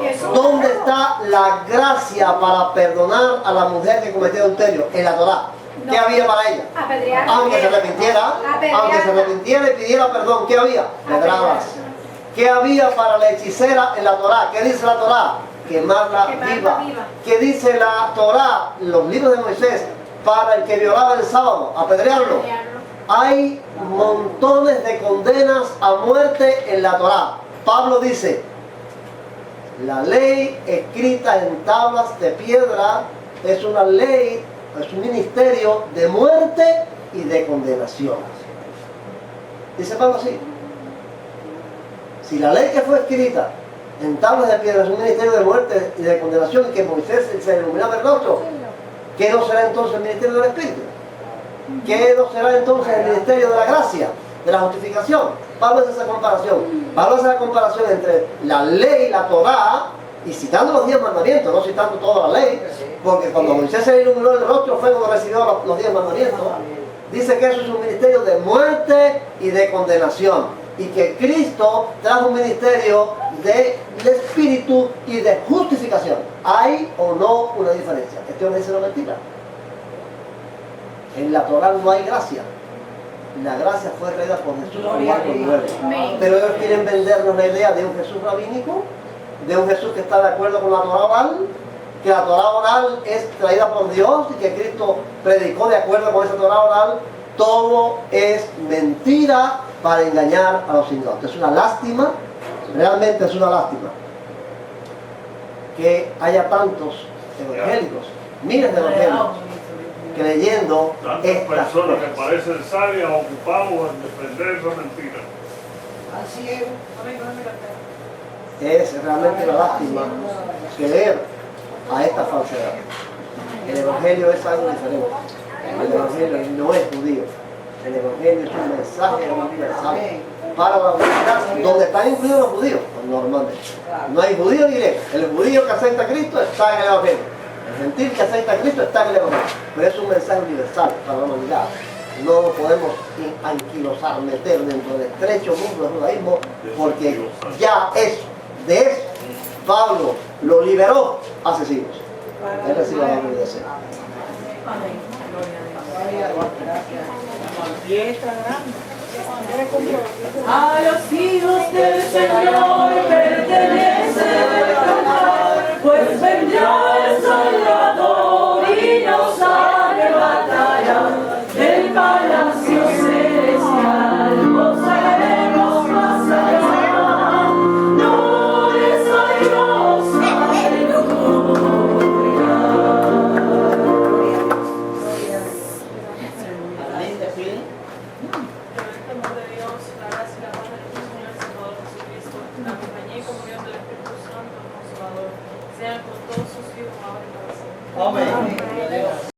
Jesús. ¿Dónde está la gracia para perdonar a la mujer que cometió adulterio? En la Torá. ¿Qué había para ella? Apedrearla. Aunque se arrepintiera y pidiera perdón, ¿qué había? Pedradas. ¿Qué había para la hechicera en la Torá? ¿Qué dice la Torá? Quemarla viva. ¿Qué dice la Torá? Los libros de Moisés, para el que violaba el sábado, apedrearlo. Hay montones de condenas a muerte en la Torá. Pablo dice, la ley escrita en tablas de piedra es una ley, es un ministerio de muerte y de condenación. Dice Pablo así. Si la ley que fue escrita en tablas de piedra es un ministerio de muerte y de condenación, y que Moisés se iluminaba el rostro, ¿qué no será entonces el ministerio del Espíritu? ¿Qué no será entonces el ministerio de la gracia, de la justificación? Pablo hace esa comparación. Pablo hace la comparación entre la ley, la Torá, y citando los 10 mandamientos, no citando toda la ley, porque cuando Moisés se iluminó el rostro fue cuando recibió los 10 mandamientos. Dice que eso es un ministerio de muerte y de condenación, y que Cristo trajo un ministerio del Espíritu y de justificación. ¿Hay o no una diferencia? Este hombre dice una mentira. En la Torá no hay gracia. La gracia fue traída por Jesús como algo nuevo. Pero ellos quieren vendernos la idea de un Jesús rabínico, de un Jesús que está de acuerdo con la Torá oral, que la Torá oral es traída por Dios y que Cristo predicó de acuerdo con esa Torá oral. Todo es mentira para engañar a los ignorantes. Es una lástima, realmente es una lástima que haya tantos evangélicos, miles de evangélicos, creyendo tantas personas que parecen sabias ocupados en defender esa mentira. Así es. Es realmente una lástima creer a esta falsedad. El evangelio es algo diferente. El evangelio no es judío. El evangelio es un mensaje universal para la humanidad, donde están incluidos los judíos, normalmente. No hay judío ni griego. El judío que acepta a Cristo está en el evangelio. El gentil que acepta a Cristo está en el evangelio. Pero es un mensaje universal para la humanidad. No nos podemos anquilosar, meter dentro del estrecho mundo del judaísmo, porque ya eso, de eso, Pablo lo liberó hace siglos. Él recibe la gloria de ser. A los hijos del Señor pertenece el cantar, pues vendrá el Salvador y nos arrebatará del palacio celestial. Gozaremos más allá, glorias a Dios, Amén, te pide. Amén.